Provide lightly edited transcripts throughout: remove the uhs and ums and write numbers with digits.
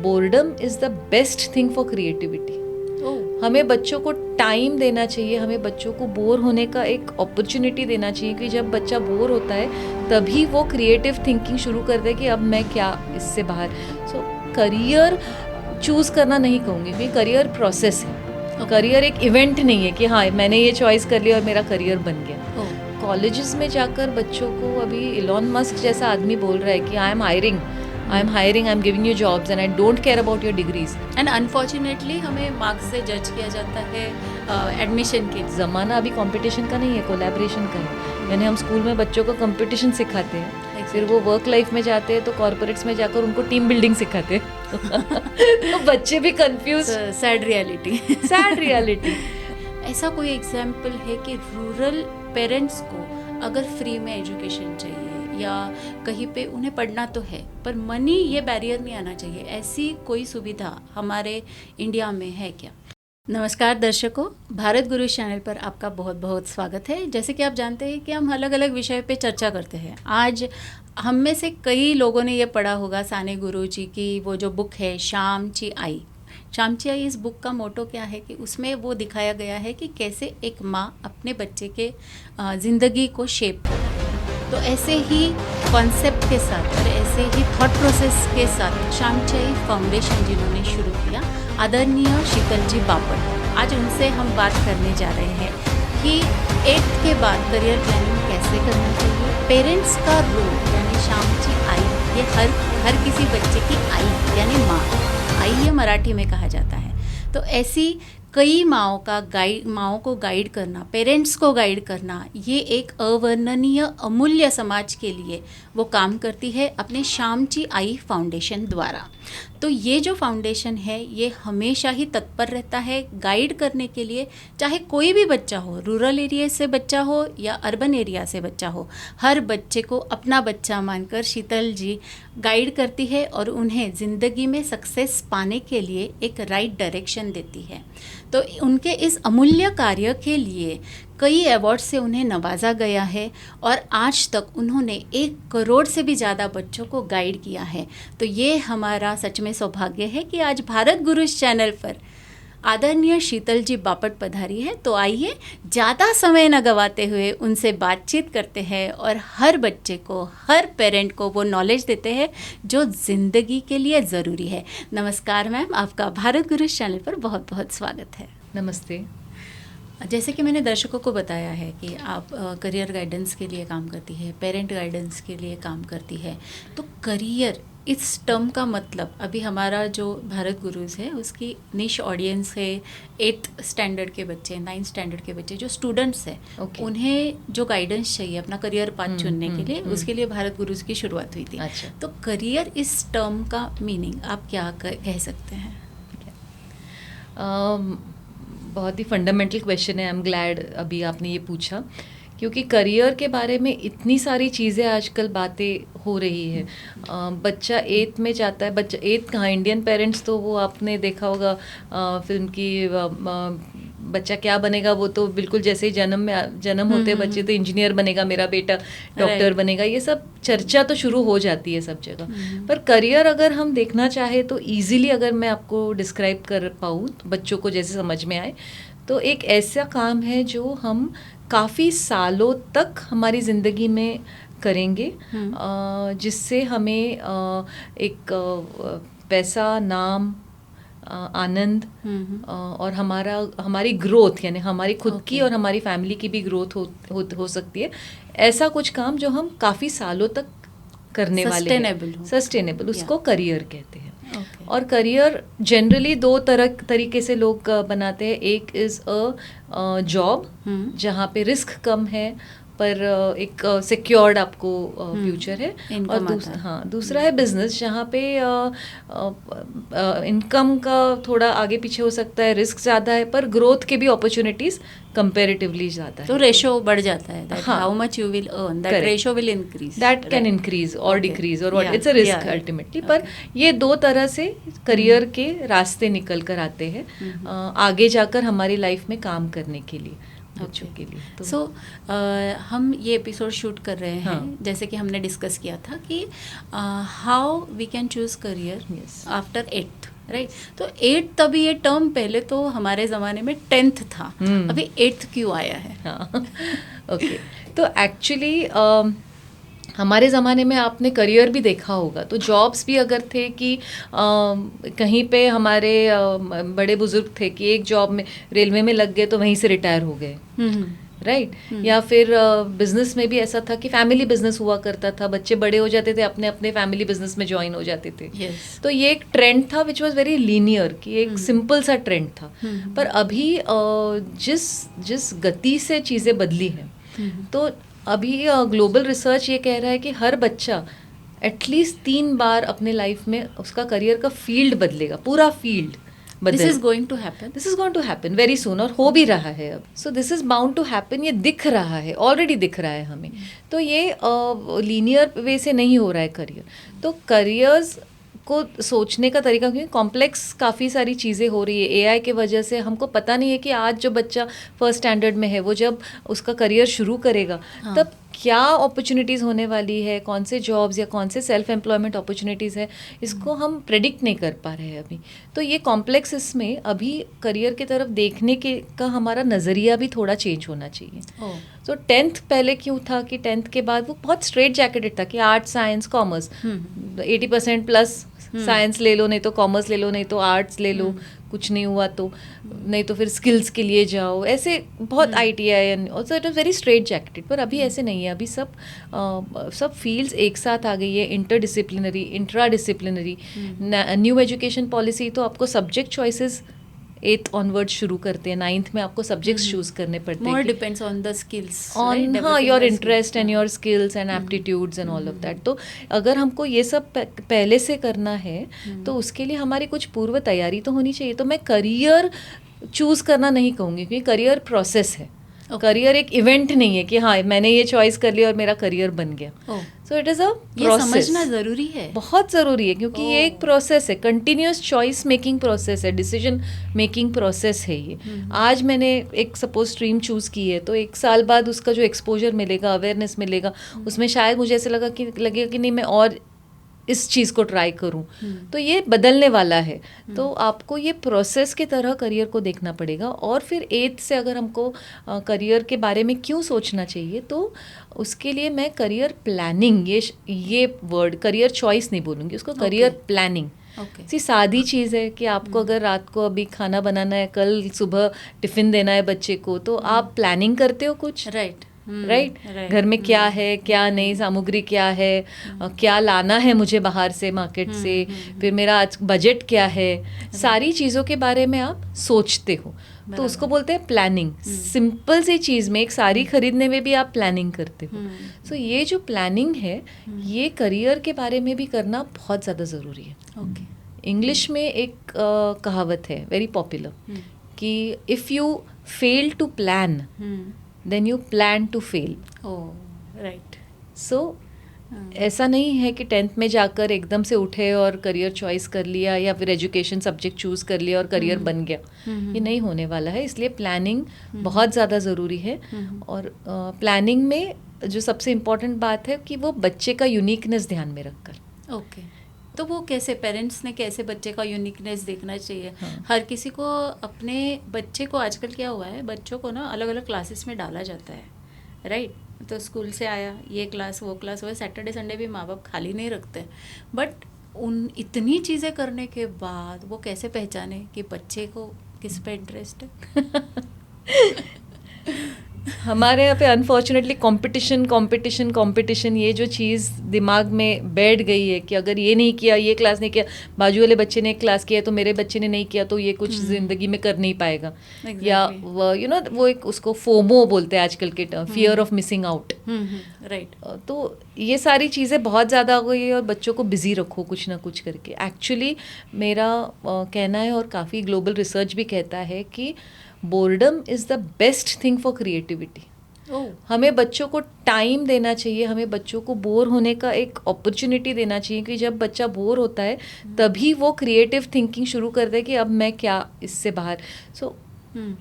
Boredom is the best thing for creativity. हमें बच्चों को टाइम देना चाहिए, हमें बच्चों को बोर होने का एक अपॉर्चुनिटी देना चाहिए कि जब बच्चा बोर होता है तभी वो क्रिएटिव थिंकिंग शुरू कर दे कि अब मैं क्या इससे बाहर. सो करियर चूज़ करना नहीं कहूँगी क्योंकि करियर प्रोसेस है. करियर एक इवेंट नहीं है कि हाँ मैंने ये चॉइस कर लिया और मेरा करियर बन गया. कॉलेजेस में जाकर बच्चों को अभी इलॉन मस्क जैसा आदमी बोल रहा है कि I am hiring, I am giving you jobs and I don't care about your degrees. And unfortunately हमें मार्क्स से जज किया जाता है एडमिशन के. ज़माना अभी कंपटीशन का नहीं है, कोलैबोरेशन का है. यानी हम स्कूल में बच्चों को कंपटीशन सिखाते हैं, फिर वो वर्क लाइफ में जाते हैं तो कॉर्पोरेट्स में जाकर उनको टीम बिल्डिंग सिखाते हैं. तो बच्चे भी कंफ्यूज. Sad reality. ऐसा कोई एग्जाम्पल है कि रूरल पेरेंट्स को अगर फ्री में एजुकेशन चाहिए या कहीं पे उन्हें पढ़ना तो है पर मनी ये बैरियर नहीं आना चाहिए, ऐसी कोई सुविधा हमारे इंडिया में है क्या? नमस्कार दर्शकों, भारत गुरु चैनल पर आपका बहुत बहुत स्वागत है. जैसे कि आप जानते हैं कि हम अलग अलग विषय पे चर्चा करते हैं. आज हम में से कई लोगों ने ये पढ़ा होगा साने गुरुजी की वो जो बुक है श्यामची आई. श्यामची आई, इस बुक का मोटो क्या है कि उसमें वो दिखाया गया है कि कैसे एक माँ अपने बच्चे के ज़िंदगी को शेप करती है. तो ऐसे ही कॉन्सेप्ट के साथ और ऐसे ही थॉट प्रोसेस के साथ श्यामची आई फाउंडेशन जिन्होंने शुरू किया, आदरणीय शीतल जी बापट, आज उनसे हम बात करने जा रहे हैं कि 8th के बाद करियर प्लानिंग कैसे करना चाहिए. पेरेंट्स का रोल यानी श्यामची आई, ये हर किसी बच्चे की आई यानी माँ, आई ये मराठी में कहा जाता है. तो ऐसी कई माँओं को गाइड करना, पेरेंट्स को गाइड करना, ये एक अवर्णनीय अमूल्य समाज के लिए वो काम करती है अपने श्यामची आई फाउंडेशन द्वारा. तो ये जो फाउंडेशन है ये हमेशा ही तत्पर रहता है गाइड करने के लिए, चाहे कोई भी बच्चा हो, रूरल एरिया से बच्चा हो या अर्बन एरिया से बच्चा हो, हर बच्चे को अपना बच्चा मानकर शीतल जी गाइड करती है और उन्हें ज़िंदगी में सक्सेस पाने के लिए एक राइट डायरेक्शन देती है. तो उनके इस अमूल्य कार्य के लिए कई अवार्ड से उन्हें नवाजा गया है और आज तक उन्होंने 1 करोड़ से भी ज़्यादा बच्चों को गाइड किया है. तो ये हमारा सच में सौभाग्य है कि आज भारत गुरु चैनल पर आदरणीय शीतल जी बापट पधारी है. तो आइए ज़्यादा समय न गवाते हुए उनसे बातचीत करते हैं और हर बच्चे को, हर पेरेंट को वो नॉलेज देते हैं जो ज़िंदगी के लिए ज़रूरी है. नमस्कार मैम, आपका भारत गुरु चैनल पर बहुत बहुत स्वागत है. नमस्ते. जैसे कि मैंने दर्शकों को बताया है कि आप करियर गाइडेंस के लिए काम करती है, पेरेंट गाइडेंस के लिए काम करती है. तो करियर इस टर्म का मतलब, अभी हमारा जो भारत गुरुज है उसकी निश ऑडियंस है 8th स्टैंडर्ड के बच्चे, 9th स्टैंडर्ड के बच्चे जो स्टूडेंट्स हैं, उन्हें जो गाइडेंस चाहिए अपना करियर पाथ चुनने के लिए, उसके लिए भारत गुरुज की शुरुआत हुई थी. अच्छा. तो करियर इस टर्म का मीनिंग आप क्या कह सकते हैं? बहुत ही फंडामेंटल क्वेश्चन है. आई एम ग्लैड अभी आपने ये पूछा क्योंकि करियर के बारे में इतनी सारी चीज़ें आजकल बातें हो रही है. बच्चा 8th में जाता है, बच्चा 8th कहाँ, इंडियन पेरेंट्स तो वो आपने देखा होगा फिल्म की बच्चा क्या बनेगा, वो तो बिल्कुल जैसे ही जन्म होते बच्चे तो इंजीनियर बनेगा, मेरा बेटा डॉक्टर बनेगा, ये सब चर्चा तो शुरू हो जाती है सब जगह. पर करियर अगर हम देखना चाहे तो ईजिली अगर मैं आपको डिस्क्राइब कर पाऊँ बच्चों को जैसे समझ में आए, तो एक ऐसा काम है जो हम काफ़ी सालों तक हमारी ज़िंदगी में करेंगे, जिससे हमें एक पैसा, नाम, आनंद और हमारी ग्रोथ, यानी हमारी खुद की और हमारी फैमिली की भी ग्रोथ हो सकती है. ऐसा कुछ काम जो हम काफ़ी सालों तक करने वाले हैं, सस्टेनेबल, उसको करियर कहते हैं. और करियर जनरली 2 तरीके से लोग बनाते हैं. एक इज़ अ जॉब जहाँ पे रिस्क कम है पर एक सिक्योर्ड आपको फ्यूचर है, और दूसरा है बिजनेस जहाँ पे इनकम का थोड़ा आगे पीछे हो सकता है, रिस्क ज़्यादा है पर ग्रोथ के भी अपॉर्चुनिटीज़ कंपैरेटिवली ज़्यादा है. तो रेशो बढ़ जाता है, how much you will earn, that ratio will increase, that can increase और डिक्रीज और what, it's a risk ultimately. पर ये 2 तरह से करियर के रास्ते निकल कर आते हैं आगे जाकर हमारी लाइफ में काम करने के लिए. बच्चों के लिए। तो सो हम ये एपिसोड शूट कर रहे हैं, हाँ। जैसे कि हमने डिस्कस किया था कि how we can choose career after 8th, right? तो 8th, तभी ये टर्म पहले तो हमारे ज़माने में 10th था, अभी 8th क्यों आया है? हाँ ओके, तो एक्चुअली हमारे ज़माने में आपने करियर भी देखा होगा, तो जॉब्स भी अगर थे कि कहीं पे हमारे बड़े बुजुर्ग थे कि एक जॉब में रेलवे में लग गए तो वहीं से रिटायर हो गए, राइट? या फिर बिजनेस में भी ऐसा था कि फैमिली बिजनेस हुआ करता था, बच्चे बड़े हो जाते थे, अपने अपने फैमिली बिजनेस में ज्वाइन हो जाते थे। तो ये एक ट्रेंड था विच वाज वेरी लीनियर, कि एक सिंपल सा ट्रेंड था। पर अभी जिस गति से चीज़ें बदली हैं, तो अभी ग्लोबल रिसर्च ये कह रहा है कि हर बच्चा एटलीस्ट 3 बार अपने लाइफ में उसका करियर का फील्ड बदलेगा, पूरा फील्ड बदल। This is going to happen very soon, और हो भी रहा है अब। So this is bound to happen, ये दिख रहा है, ऑलरेडी दिख रहा है हमें। तो ये लीनियर वे से नहीं हो रहा है करियर। तो करियर्स को सोचने का तरीका, क्योंकि कॉम्प्लेक्स काफ़ी सारी चीज़ें हो रही है एआई के वजह से, हमको पता नहीं है कि आज जो बच्चा फर्स्ट स्टैंडर्ड में है, वो जब उसका करियर शुरू करेगा तब क्या अपॉर्चुनिटीज़ होने वाली है, कौन से जॉब्स या कौन से सेल्फ एम्प्लॉयमेंट अपॉर्चुनिटीज़ है, इसको हम प्रेडिक्ट नहीं कर पा रहे हैं अभी। तो ये कॉम्प्लेक्स, इसमें अभी करियर की तरफ देखने के का हमारा नज़रिया भी थोड़ा चेंज होना चाहिए। तो 10th पहले क्यों था कि 10th के बाद वो बहुत स्ट्रेट जैकेटेड था कि arts, science, commerce, 80% plus science ले लो, नहीं तो कॉमर्स ले लो, नहीं तो आर्ट्स ले लो, कुछ नहीं हुआ तो नहीं तो फिर स्किल्स के लिए जाओ, ऐसे बहुत ITI और it was very straight jacketed. पर अभी ऐसे नहीं है, अभी सब फील्ड्स एक साथ आ गई है, interdisciplinary, intra disciplinary. New education policy तो आपको सब्जेक्ट चॉइसेस 8th ऑनवर्ड शुरू करते हैं, 9th में आपको सब्जेक्ट्स चूज करने पड़ते हैं, more depends on the skills, on हाँ your interest and your skills and aptitudes and all of that. तो अगर हमको ये सब पहले से करना है तो उसके लिए हमारी कुछ पूर्व तैयारी तो होनी चाहिए। तो मैं करियर चूज करना नहीं कहूँगी, क्योंकि करियर प्रोसेस है, करियर एक इवेंट नहीं है कि हाँ मैंने ये चॉइस कर लिया और मेरा करियर बन गया। सो इट इज़ अ प्रोसेस, समझना ज़रूरी है, बहुत ज़रूरी है, क्योंकि ये एक प्रोसेस है, कंटिन्यूस चॉइस मेकिंग प्रोसेस है, डिसीजन मेकिंग प्रोसेस है ये। आज मैंने एक सपोज स्ट्रीम चूज़ की है, तो 1 साल बाद उसका जो एक्सपोजर मिलेगा, अवेयरनेस मिलेगा, उसमें शायद मुझे ऐसे लगेगा कि नहीं मैं और इस चीज़ को ट्राई करूं, तो ये बदलने वाला है। तो आपको ये प्रोसेस की तरह करियर को देखना पड़ेगा। और फिर 8th से अगर हमको करियर के बारे में क्यों सोचना चाहिए, तो उसके लिए मैं करियर प्लानिंग, ये वर्ड करियर चॉइस नहीं बोलूँगी, उसको करियर प्लानिंग। सी सादी चीज़ है कि आपको अगर रात को अभी खाना बनाना है, कल सुबह टिफ़िन देना है बच्चे को, तो आप प्लानिंग करते हो कुछ, राइट? घर में क्या है, क्या नहीं, सामग्री क्या है, क्या लाना है मुझे बाहर से, मार्केट से, फिर मेरा आज बजट क्या है, सारी चीज़ों के बारे में आप सोचते हो, तो उसको बोलते हैं प्लानिंग। सिंपल सी चीज़ में, एक साड़ी खरीदने में भी आप प्लानिंग करते हो। सो ये जो प्लानिंग है, ये करियर के बारे में भी करना बहुत ज़्यादा ज़रूरी है। इंग्लिश में एक कहावत है वेरी पॉपुलर कि if you fail to plan then you plan to fail. Right. So ऐसा नहीं है कि 10th में जाकर एकदम से उठे और करियर चॉइस कर लिया, या फिर एजुकेशन सब्जेक्ट चूज़ कर लिया और करियर बन गया, ये नहीं होने वाला है। इसलिए प्लानिंग बहुत ज़्यादा ज़रूरी है। और प्लानिंग में जो सबसे इम्पॉर्टेंट बात है कि वो बच्चे का यूनिकनेस ध्यान में रखकर। तो वो कैसे, पेरेंट्स ने कैसे बच्चे का यूनिकनेस देखना चाहिए? हर किसी को अपने बच्चे को, आजकल क्या हुआ है, बच्चों को ना अलग अलग क्लासेस में डाला जाता है, राइट? तो स्कूल से आया, ये क्लास वो क्लास, वो सैटरडे संडे भी माँ बाप खाली नहीं रखते, बट उन इतनी चीज़ें करने के बाद वो कैसे पहचाने कि बच्चे को किस पे इंटरेस्ट है? हमारे यहाँ पे अनफॉर्चुनेटली कंपटीशन ये जो चीज़ दिमाग में बैठ गई है कि अगर ये नहीं किया, ये क्लास नहीं किया, बाजू वाले बच्चे ने एक क्लास किया तो मेरे बच्चे ने नहीं किया, तो ये कुछ ज़िंदगी में कर नहीं पाएगा। या वो एक उसको फोमो बोलते हैं आजकल के term, fear of missing out, right? तो ये सारी चीज़ें बहुत ज़्यादा हो गई है, और बच्चों को बिजी रखो कुछ ना कुछ करके। एक्चुअली मेरा कहना है, और काफ़ी ग्लोबल रिसर्च भी कहता है कि boredom is the best thing for creativity. हमें बच्चों को टाइम देना चाहिए, हमें बच्चों को बोर होने का एक अपॉर्चुनिटी देना चाहिए, कि जब बच्चा बोर होता है तभी वो क्रिएटिव थिंकिंग शुरू करता है कि अब मैं क्या इससे बाहर। सो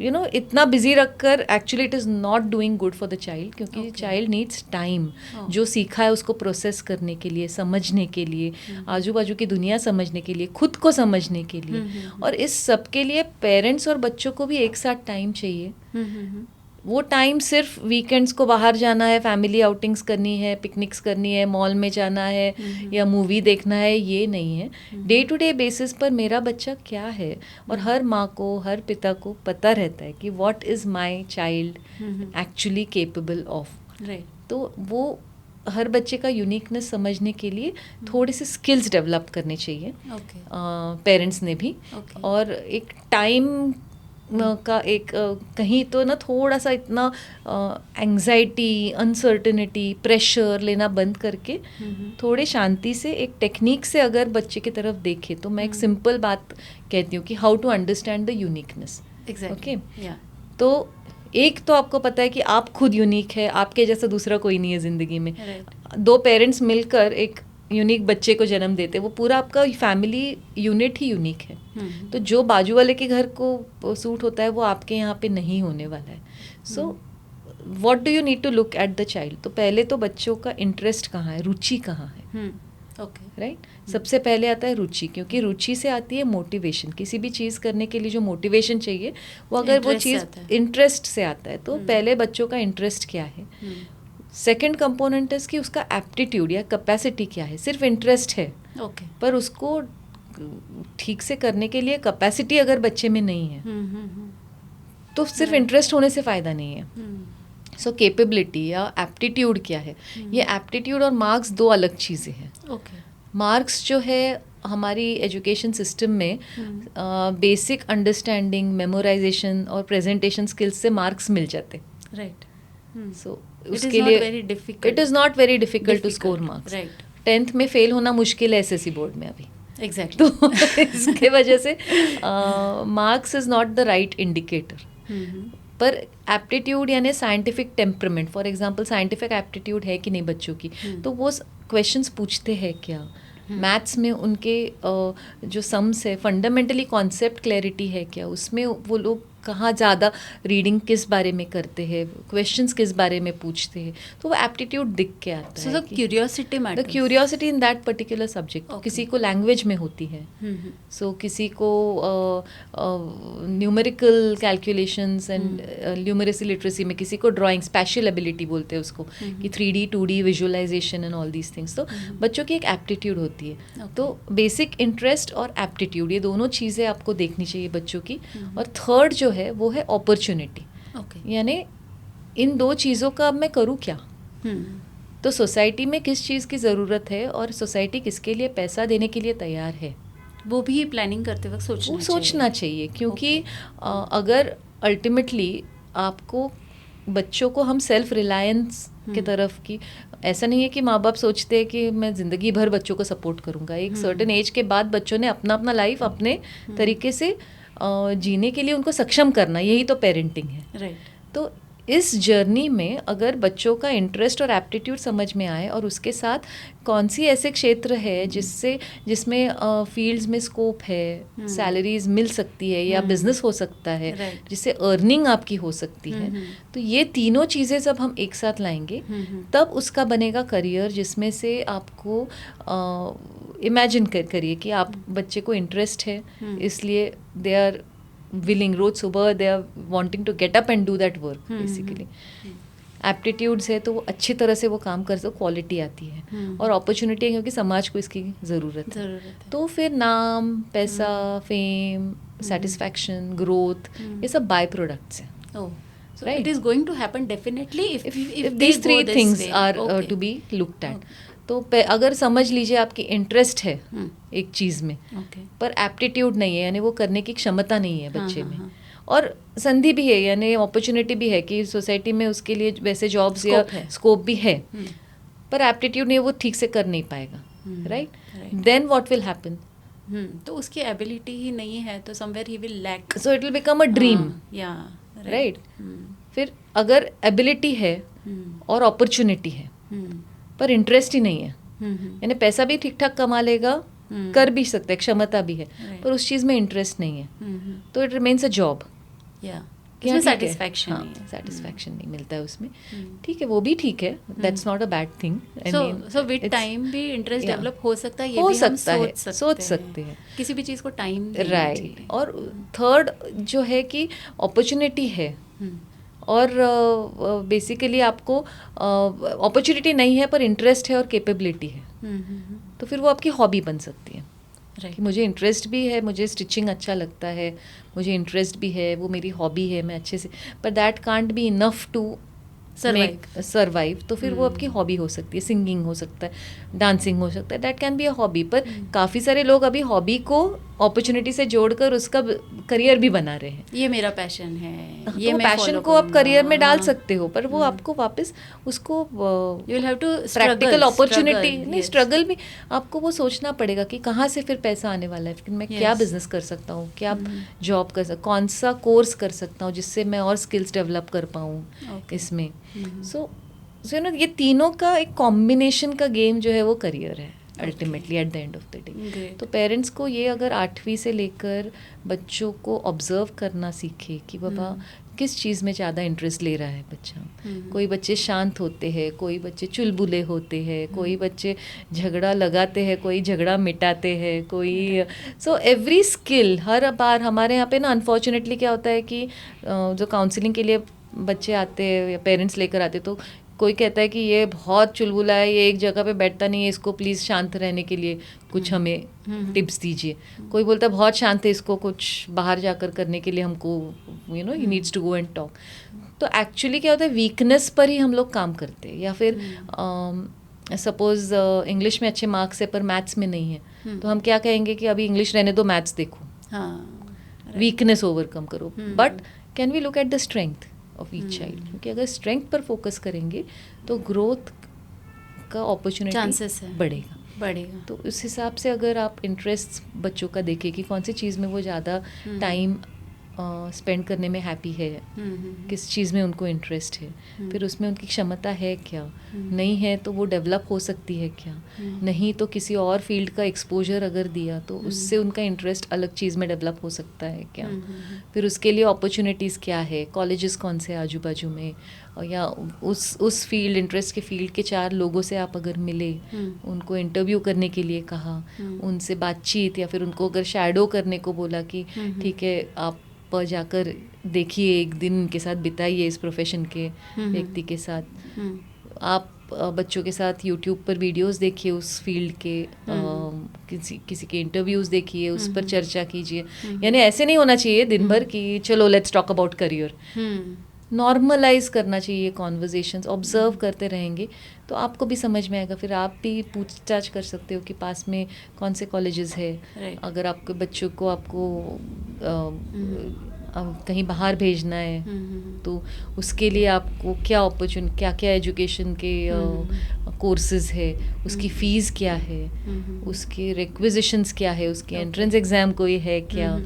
यू नो इतना बिजी रखकर actually it is not doing good for the child, क्योंकि चाइल्ड नीड्स टाइम जो सीखा है उसको प्रोसेस करने के लिए, समझने के लिए, आजू बाजू की दुनिया समझने के लिए, खुद को समझने के लिए, और इस सब के लिए पेरेंट्स और बच्चों को भी एक साथ टाइम चाहिए। वो टाइम सिर्फ वीकेंड्स को बाहर जाना है, फैमिली आउटिंग्स करनी है, पिकनिक्स करनी है, मॉल में जाना है या मूवी देखना है, ये नहीं है। डे टू डे बेसिस पर मेरा बच्चा क्या है, और हर माँ को, हर पिता को पता रहता है कि what is my child actually capable of. तो वो हर बच्चे का यूनिकनेस समझने के लिए थोड़े से स्किल्स डेवलप करने चाहिए पेरेंट्स ने भी। और एक टाइम का एक कहीं तो ना थोड़ा सा इतना एंग्जाइटी, अनसर्टेनिटी, प्रेशर लेना बंद करके थोड़े शांति से एक टेक्निक से अगर बच्चे की तरफ देखे, तो मैं एक सिंपल बात कहती हूँ कि how to understand the uniqueness. Okay, तो एक तो आपको पता है कि आप खुद यूनिक है, आपके जैसा दूसरा कोई नहीं है ज़िंदगी में। दो पेरेंट्स मिलकर एक यूनिक बच्चे को जन्म देते, वो पूरा आपका फैमिली यूनिट ही यूनिक है। तो जो बाजू वाले के घर को सूट होता है वो आपके यहाँ पे नहीं होने वाला है। So what do you need to look at the child. तो पहले तो बच्चों का इंटरेस्ट कहाँ है, रुचि कहाँ है, राइट। सबसे पहले आता है रुचि, क्योंकि रुचि से आती है मोटिवेशन। किसी भी चीज़ करने के लिए जो मोटिवेशन चाहिए वो अगर वो चीज़ इंटरेस्ट से आता है, तो पहले बच्चों का इंटरेस्ट क्या है। सेकेंड कंपोनेंट है कि उसका एप्टीट्यूड या कैपेसिटी क्या है। सिर्फ इंटरेस्ट है पर उसको ठीक से करने के लिए कैपेसिटी अगर बच्चे में नहीं है तो सिर्फ इंटरेस्ट होने से फ़ायदा नहीं है। सो कैपेबिलिटी या एप्टीट्यूड क्या है, ये एप्टीट्यूड और मार्क्स दो अलग चीज़ें हैं। मार्क्स जो है हमारी एजुकेशन सिस्टम में बेसिक अंडरस्टैंडिंग, मेमोराइजेशन और प्रेजेंटेशन स्किल्स से मार्क्स मिल जाते, राइट। सो उसके लिए it is not very difficult to score marks. 10th में फेल होना मुश्किल है SSC बोर्ड में अभी। एग्जैक्टली तो इसके वजह से marks is not the right indicator. पर एप्टीट्यूड यानी scientific temperament, for example scientific aptitude है कि नहीं बच्चों की, तो वो क्वेश्चंस पूछते हैं क्या, मैथ्स में उनके जो सम्स है, फंडामेंटली कॉन्सेप्ट क्लैरिटी है क्या, उसमें वो लोग कहाँ ज़्यादा रीडिंग किस बारे में करते हैं, क्वेश्चंस किस बारे में पूछते हैं, तो वो एप्टीट्यूड दिख के आता है। Curiosity the curiosity in that particular subject. किसी को लैंग्वेज में होती है, सो किसी को numerical calculations and numeracy literacy में, किसी को ड्राइंग, स्पेशल एबिलिटी बोलते हैं उसको, कि 3D 2D visualization and all these things. तो बच्चों की एक एप्टीट्यूड होती है। तो बेसिक इंटरेस्ट और एप्टीट्यूड, ये दोनों चीज़ें आपको देखनी चाहिए बच्चों की। और थर्ड जो है वो है अपॉर्चुनिटी, यानी इन दो चीज़ों का अब मैं करूँ क्या। तो सोसाइटी में किस चीज़ की ज़रूरत है और सोसाइटी किसके लिए पैसा देने के लिए तैयार है, वो भी प्लानिंग करते वक्त सोचना चाहिए। क्योंकि अगर अल्टीमेटली आपको बच्चों को हम सेल्फ रिलायंस के तरफ की, ऐसा नहीं है कि माँ बाप सोचते हैं कि मैं ज़िंदगी भर बच्चों को सपोर्ट करूँगा। एक सर्टेन एज के बाद बच्चों ने अपना अपना लाइफ अपने तरीके से जीने के लिए उनको सक्षम करना, यही तो पेरेंटिंग है, राइट। तो इस जर्नी में अगर बच्चों का इंटरेस्ट और एप्टीट्यूड समझ में आए, और उसके साथ कौन सी ऐसे क्षेत्र है जिसमें फील्ड्स में स्कोप है, सैलरीज मिल सकती है या बिजनेस हो सकता है, जिससे अर्निंग आपकी हो सकती है, तो ये तीनों चीज़ें जब हम एक साथ लाएंगे तब उसका बनेगा करियर, जिसमें से आपको इमेजिन करिए कि आप बच्चे को इंटरेस्ट है, इसलिए दे आर willing, रोज सुबह they are wanting to get up and do that work basically. Aptitudes है तो वो अच्छी तरह से वो काम कर सकते, क्वालिटी आती है। और अपॉर्चुनिटी है क्योंकि समाज को इसकी ज़रूरत है। तो फिर नाम, पैसा, फेम, सेटिस्फैक्शन, ग्रोथ, ये सब बाय प्रोडक्ट्स हैं। So it is going to happen definitely if these three things are to be looked at. तो अगर समझ लीजिए आपकी इंटरेस्ट है एक चीज़ में, पर एप्टीट्यूड नहीं है, यानी वो करने की क्षमता नहीं है बच्चे में, और संधि भी है यानी अपॉर्चुनिटी भी है कि सोसाइटी में उसके लिए वैसे जॉब्स या स्कोप भी है, पर एप्टीट्यूड नहीं है, वो ठीक से कर नहीं पाएगा, right. Then what will happen, तो उसकी एबिलिटी ही नहीं है तो समवेयर ही will lack, so it will become a dream, right. फिर अगर एबिलिटी है और अपॉर्चुनिटी है पर इंटरेस्ट ही नहीं है, यानी पैसा भी ठीक ठाक कमा लेगा, कर भी सकता है, क्षमता भी है, पर उस चीज़ में इंटरेस्ट नहीं है, तो इट रिमेन्स अ जॉब, या कि हाँ, इसमें ठीक है, satisfaction हाँ, नहीं है। satisfaction नहीं मिलता है उसमें। ठीक है, वो भी ठीक है, that's not a bad thing। I mean, so with it's- time भी इंटरेस्ट yeah, डेवलप हो सकता है, ये हो भी हम सकता है, सोच सकते हैं। किसी भी चीज़ को टाइम देना राइट। चाहिए। और थर्ड जो है कि अपॉर्चुनिटी है, और बेसिकली आपको अपॉर्चुनिटी नहीं है पर इंटरेस्ट है और कैपेबिलिटी है, तो फिर वो आपकी हॉबी बन सकती है। कि मुझे इंटरेस्ट भी है, मुझे स्टिचिंग अच्छा लगता है, मुझे इंटरेस्ट भी है, वो मेरी हॉबी है, मैं अच्छे से, पर that can't be enough to survive. तो फिर वो आपकी हॉबी हो सकती है, सिंगिंग हो सकता है, डांसिंग हो सकता है, that can be a hobby. पर काफ़ी सारे लोग अभी हॉबी को अपॉर्चुनिटी से जोड़कर उसका करियर भी बना रहे हैं। ये मेरा पैशन है, ये तो मैं पैशन follow को आप करूंगा। करियर में डाल हाँ। सकते हो, पर वो आपको वापस उसको You will have to practical struggle, opportunity struggle, नहीं, yes. स्ट्रगल भी आपको वो सोचना पड़ेगा कि कहाँ से फिर पैसा आने वाला है, फिर मैं क्या Yes. बिजनेस कर सकता हूँ, क्या जॉब कर सकता, कौन सा कोर्स कर सकता हूँ जिससे मैं और स्किल्स डेवलप कर पाऊँ Okay. इसमें। सो यू नो, ये तीनों का एक कॉम्बिनेशन का गेम जो है वो करियर है ultimately at the end of the day. Great. तो पेरेंट्स को ये अगर 8वीं से लेकर बच्चों को ऑब्जर्व करना सीखे कि बाबा किस चीज़ में ज़्यादा इंटरेस्ट ले रहा है बच्चा। कोई बच्चे शांत होते हैं, कोई बच्चे चुलबुले होते हैं, कोई बच्चे झगड़ा लगाते हैं, कोई झगड़ा मिटाते हैं, कोई सो एवरी स्किल। हर बार हमारे यहाँ पे ना अनफॉर्चुनेटली क्या होता है कि जो काउंसलिंग के लिए बच्चे आते हैं या पेरेंट्स लेकर आते, तो कोई कहता है कि ये बहुत चुलबुला है, ये एक जगह पे बैठता नहीं है, इसको प्लीज़ शांत रहने के लिए कुछ हमें टिप्स दीजिए। कोई बोलता है बहुत शांत है, इसको कुछ बाहर जाकर करने के लिए हमको you know he needs to go and talk. तो एक्चुअली क्या होता है, वीकनेस पर ही हम लोग काम करते हैं। या फिर सपोज इंग्लिश में अच्छे मार्क्स है पर मैथ्स में नहीं है, तो हम क्या कहेंगे कि अभी इंग्लिश रहने दो, मैथ्स देखो, वीकनेस ओवरकम करो। But can we look at the strength of each child, क्योंकि अगर स्ट्रेंथ पर फोकस करेंगे तो ग्रोथ का अपॉर्चुनिटी चांसेस है बढ़ेगा। तो उस हिसाब से अगर आप इंटरेस्ट बच्चों का देखें कि कौन सी चीज़ में वो ज़्यादा टाइम स्पेंड करने में हैप्पी है, किस चीज़ में उनको इंटरेस्ट है, फिर उसमें उनकी क्षमता है क्या, नहीं है तो वो डेवलप हो सकती है क्या, नहीं तो किसी और फील्ड का एक्सपोजर अगर दिया तो उससे उनका इंटरेस्ट अलग चीज़ में डेवलप हो सकता है क्या, फिर उसके लिए अपॉर्चुनिटीज़ क्या है, कॉलेजेस कौन से आजू बाजू में, या उस फील्ड, इंटरेस्ट के फील्ड के 4 लोगों से आप अगर मिले, उनको इंटरव्यू करने के लिए कहा, उनसे बातचीत, या फिर उनको अगर शैडो करने को बोला कि ठीक है आप जाकर देखिए, एक दिन उनके साथ बिताइए, इस प्रोफेशन के व्यक्ति के साथ। आप बच्चों के साथ यूट्यूब पर वीडियोस देखिए उस फील्ड के, किसी के इंटरव्यूज़ देखिए, उस पर चर्चा कीजिए। यानी ऐसे नहीं होना चाहिए दिन भर कि चलो let's talk about career. Normalize करना चाहिए कॉन्वर्जेशंस। ऑब्जर्व करते रहेंगे तो आपको भी समझ में आएगा, फिर आप भी पूछताछ कर सकते हो कि पास में कौन से कॉलेजेस है। अगर आपके बच्चों को आपको कहीं बाहर भेजना है तो उसके लिए आपको क्या अपॉर्चुनिटी, क्या क्या एजुकेशन के कोर्सेज है, उसकी फ़ीस क्या है, उसके रिक्विजिशंस क्या है, उसके एंट्रेंस एग्ज़ाम कोई है क्या,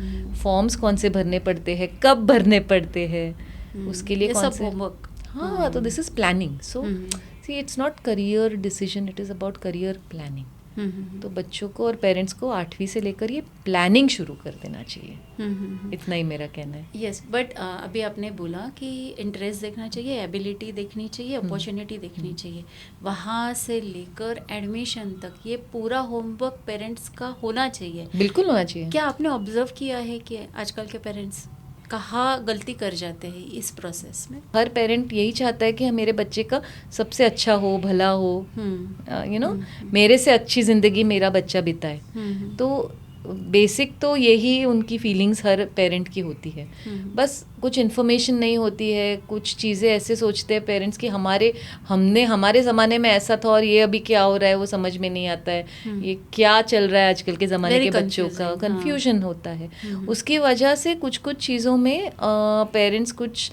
फॉर्म्स कौन से भरने पड़ते हैं, कब भरने पड़ते हैं, उसके लिए कौन से होमवर्क। हाँ, तो this is planning. So see it's not career decision, it is about career planning. तो बच्चों को और पेरेंट्स को 8वीं से लेकर ये प्लानिंग शुरू कर देना चाहिए। इतना ही मेरा कहना है। यस, बट अभी आपने बोला कि इंटरेस्ट देखना चाहिए, एबिलिटी देखनी चाहिए, अपॉर्चुनिटी देखनी चाहिए। वहाँ से लेकर एडमिशन तक ये पूरा होमवर्क पेरेंट्स का होना चाहिए। बिल्कुल होना चाहिए। क्या आपने ऑब्जर्व किया है कि आजकल के पेरेंट्स कहाँ गलती कर जाते हैं इस प्रोसेस में? हर पेरेंट यही चाहता है कि मेरे बच्चे का सबसे अच्छा हो, भला हो, यू नो, मेरे से अच्छी ज़िंदगी मेरा बच्चा बिताए। तो बेसिक तो यही उनकी फीलिंग्स हर पेरेंट की होती है। बस कुछ इन्फॉर्मेशन नहीं होती है, कुछ चीज़ें ऐसे सोचते हैं पेरेंट्स कि हमारे ज़माने में ऐसा था और ये अभी क्या हो रहा है वो समझ में नहीं आता है, ये क्या चल रहा है आजकल के ज़माने के बच्चों का, कन्फ्यूजन होता है। उसकी वजह से कुछ चीज़ों में पेरेंट्स कुछ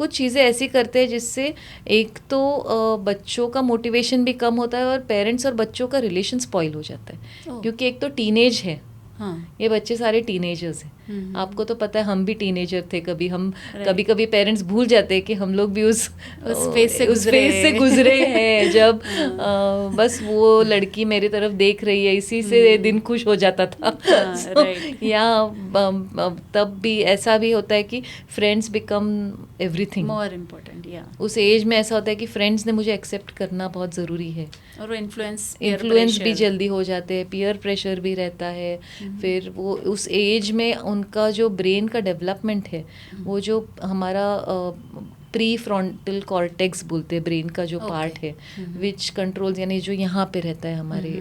चीज़ें ऐसी करते हैं जिससे एक तो बच्चों का मोटिवेशन भी कम होता है और पेरेंट्स और बच्चों का रिलेशन स्पॉइल हो जाता है। क्योंकि एक तो टीनेज है, हाँ. ये बच्चे सारे टीनेजर्स हैं. आपको तो पता है हम भी टीनेजर थे कभी. हम कभी कभी पेरेंट्स भूल जाते हैं कि हम लोग भी उस फेज से गुजरे हैं जब बस वो लड़की मेरी तरफ देख रही है, इसी से दिन खुश हो जाता था. या तब भी ऐसा भी होता है कि friends become everything, more important. या उस एज में ऐसा होता है कि फ्रेंड्स ने मुझे एक्सेप्ट करना बहुत ज़रूरी है. और वो इन्फ्लुएंस भी जल्दी हो जाते हैं, पीयर प्रेशर भी रहता है. फिर वो उस एज में उनका जो ब्रेन का डेवलपमेंट है, वो जो हमारा प्री फ्रंटल कॉर्टेक्स बोलते हैं ब्रेन का जो पार्ट है, विच कंट्रोल्स, यानी जो यहाँ पे रहता है हमारे,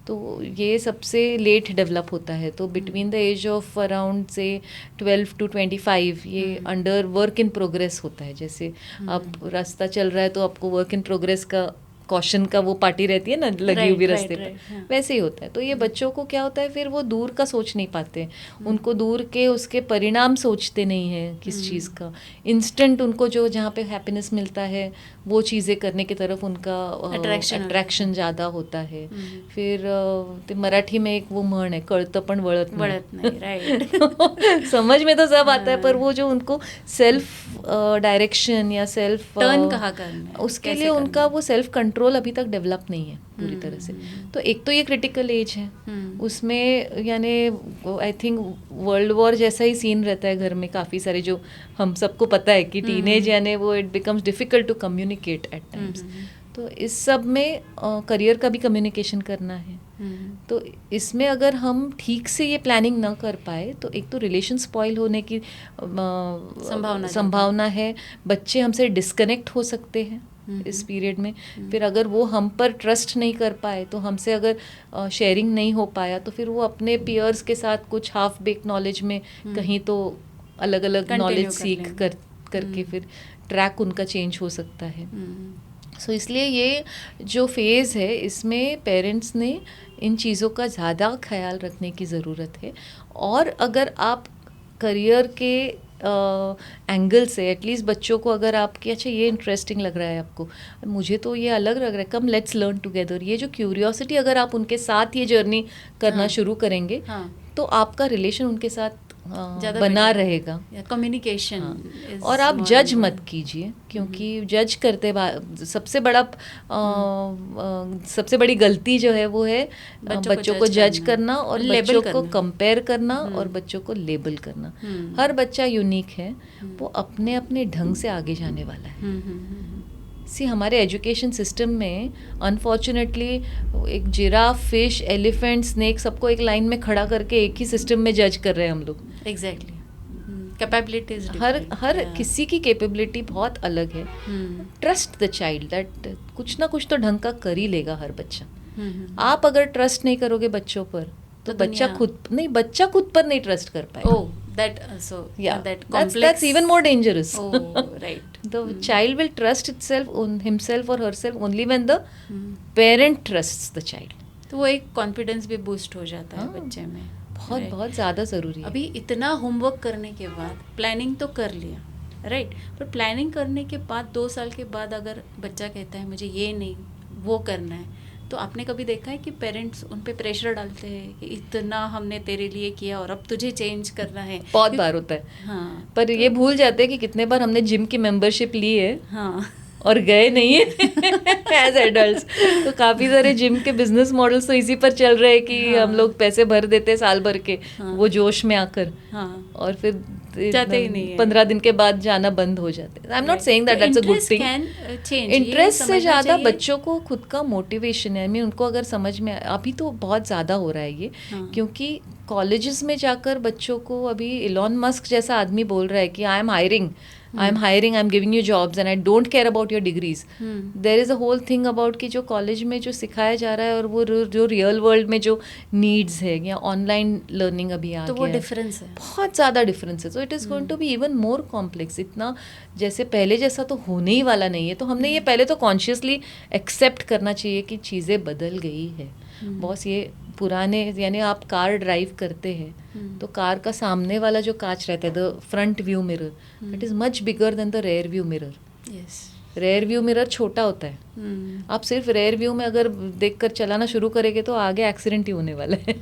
तो ये सबसे लेट डेवलप होता है. तो between the age of around से 12 to 25 ये अंडर वर्क इन प्रोग्रेस होता है. जैसे आप रास्ता चल रहा है तो आपको वर्क इन प्रोग्रेस का कॉशन का वो पार्टी रहती है ना लगी हुई रास्ते पे, वैसे ही होता है. तो ये बच्चों को क्या होता है, फिर वो दूर का सोच नहीं पाते. उनको दूर के उसके परिणाम सोचते नहीं है किस चीज़ का. इंस्टेंट उनको जो जहाँ पे हैप्पीनेस मिलता है वो चीज़ें करने की तरफ उनका अट्रैक्शन ज़्यादा होता है. फिर मराठी में एक वो म्हण है, कळतं पण वळत नहीं. राइट. समझ में तो सब आता है, पर वो जो उनको सेल्फ डायरेक्शन या सेल्फ टर्न कहाँ करना है, उसके लिए उनका वो सेल्फ कंट्रोल अभी तक डेवलप नहीं है पूरी तरह से. तो एक तो ये क्रिटिकल एज है, उसमें यानी आई थिंक वर्ल्ड वॉर जैसा ही सीन रहता है घर में. काफ़ी सारे जो हम सबको पता है कि टीनेज यानी वो it becomes difficult to communicate at times. तो इस सब में करियर का भी कम्युनिकेशन करना है. तो इसमें अगर हम ठीक से ये प्लानिंग ना कर पाए तो एक तो रिलेशन स्पॉइल होने की संभावना है. बच्चे हमसे डिस्कनेक्ट हो सकते हैं इस पीरियड में. फिर अगर वो हम पर ट्रस्ट नहीं कर पाए, तो हमसे अगर शेयरिंग नहीं हो पाया, तो फिर वो अपने पियर्स के साथ कुछ हाफ बेक नॉलेज में कहीं तो अलग अलग नॉलेज सीख करके फिर ट्रैक उनका चेंज हो सकता है. सो इसलिए ये जो फेज़ है इसमें पेरेंट्स ने इन चीज़ों का ज़्यादा ख्याल रखने की ज़रूरत है. और अगर आप करियर के एंगल से एटलीस्ट बच्चों को अगर आपकी अच्छा ये इंटरेस्टिंग लग रहा है आपको, मुझे तो ये अलग लग रहा है, कम लेट्स लर्न टुगेदर, ये जो क्यूरियोसिटी अगर आप उनके साथ ये जर्नी करना शुरू करेंगे तो आपका रिलेशन उनके साथ बना रहेगा. कम्युनिकेशन. और आप जज मत कीजिए, क्योंकि जज करते सबसे बड़ी गलती जो है वो है बच्चों को जज करना और बच्चों को कंपेयर करना और बच्चों को लेबल करना. हर बच्चा यूनिक है, वो अपने अपने ढंग से आगे जाने वाला है. हमारे एजुकेशन सिस्टम में अनफॉर्चुनेटली एक जिराफ, फिश, एलिफेंट, स्नेक सबको एक लाइन में खड़ा करके एक ही सिस्टम में जज कर रहे हैं हम लोग. एग्जैक्टली. कैपेबिलिटीज हर किसी की कैपेबिलिटी बहुत अलग है. ट्रस्ट द चाइल्ड दैट कुछ ना कुछ तो ढंग का कर ही लेगा हर बच्चा. आप अगर ट्रस्ट नहीं करोगे बच्चों पर तो बच्चा खुद पर नहीं ट्रस्ट कर पाएगा. That's even more dangerous. Right. The child will trust himself or herself only when the parent trusts the child. तो वो एक कॉन्फिडेंस भी बूस्ट हो जाता है बच्चे में. बहुत ज़्यादा ज़रूरी है. अभी इतना होमवर्क करने के बाद प्लानिंग तो कर लिया, राइट, पर प्लानिंग करने के बाद 2 साल के बाद अगर बच्चा कहता है मुझे ये नहीं वो करना है, तो आपने कभी देखा है कि पेरेंट्स उन पे प्रेशर डालते हैं कि इतना हमने तेरे लिए किया और अब तुझे चेंज करना है? बहुत बार होता है. हाँ. पर ये भूल जाते हैं कि कितने बार हमने जिम की मेंबरशिप ली है. हाँ. और गए नहीं है एज एडल्ट्स. तो काफ़ी सारे जिम के बिजनेस मॉडल्स तो इसी पर चल रहे हैं कि हम लोग पैसे भर देते हैं साल भर के, वो जोश में आकर, और फिर जाते ही नहीं, 15 दिन के बाद जाना बंद हो जाते हैं. I am not saying that that's a good thing. Interest से ज़्यादा बच्चों को खुद का मोटिवेशन है. मैं उनको अगर समझ में, अभी तो बहुत ज़्यादा हो रहा है ये, क्योंकि कॉलेजेस में जाकर बच्चों को अभी इलॉन मस्क जैसा आदमी बोल रहा है कि I am hiring, I'm giving you jobs and I don't care about your degrees. There is a whole thing about कि जो कॉलेज में जो सिखाया जा रहा है और वो जो रियल वर्ल्ड में जो नीड्स है या ऑनलाइन लर्निंग अभी आ गया, तो वो डिफरेंस है, बहुत ज़्यादा डिफरेंस है. So it is going to be even more complex. इतना जैसे पहले जैसा तो होने ही वाला नहीं है. तो हमने ये पहले तो कॉन्शियसली एक्सेप्ट करना चाहिए कि चीज़ें बदल गई है. बॉस ये पुराने, यानी आप कार ड्राइव करते हैं तो कार का सामने वाला जो कांच रहता है, the front view mirror, that is much bigger than the rear view mirror. Rear view mirror छोटा होता है, आप सिर्फ रेयर व्यू में अगर देखकर चलाना शुरू करेंगे तो आगे एक्सीडेंट ही होने वाला है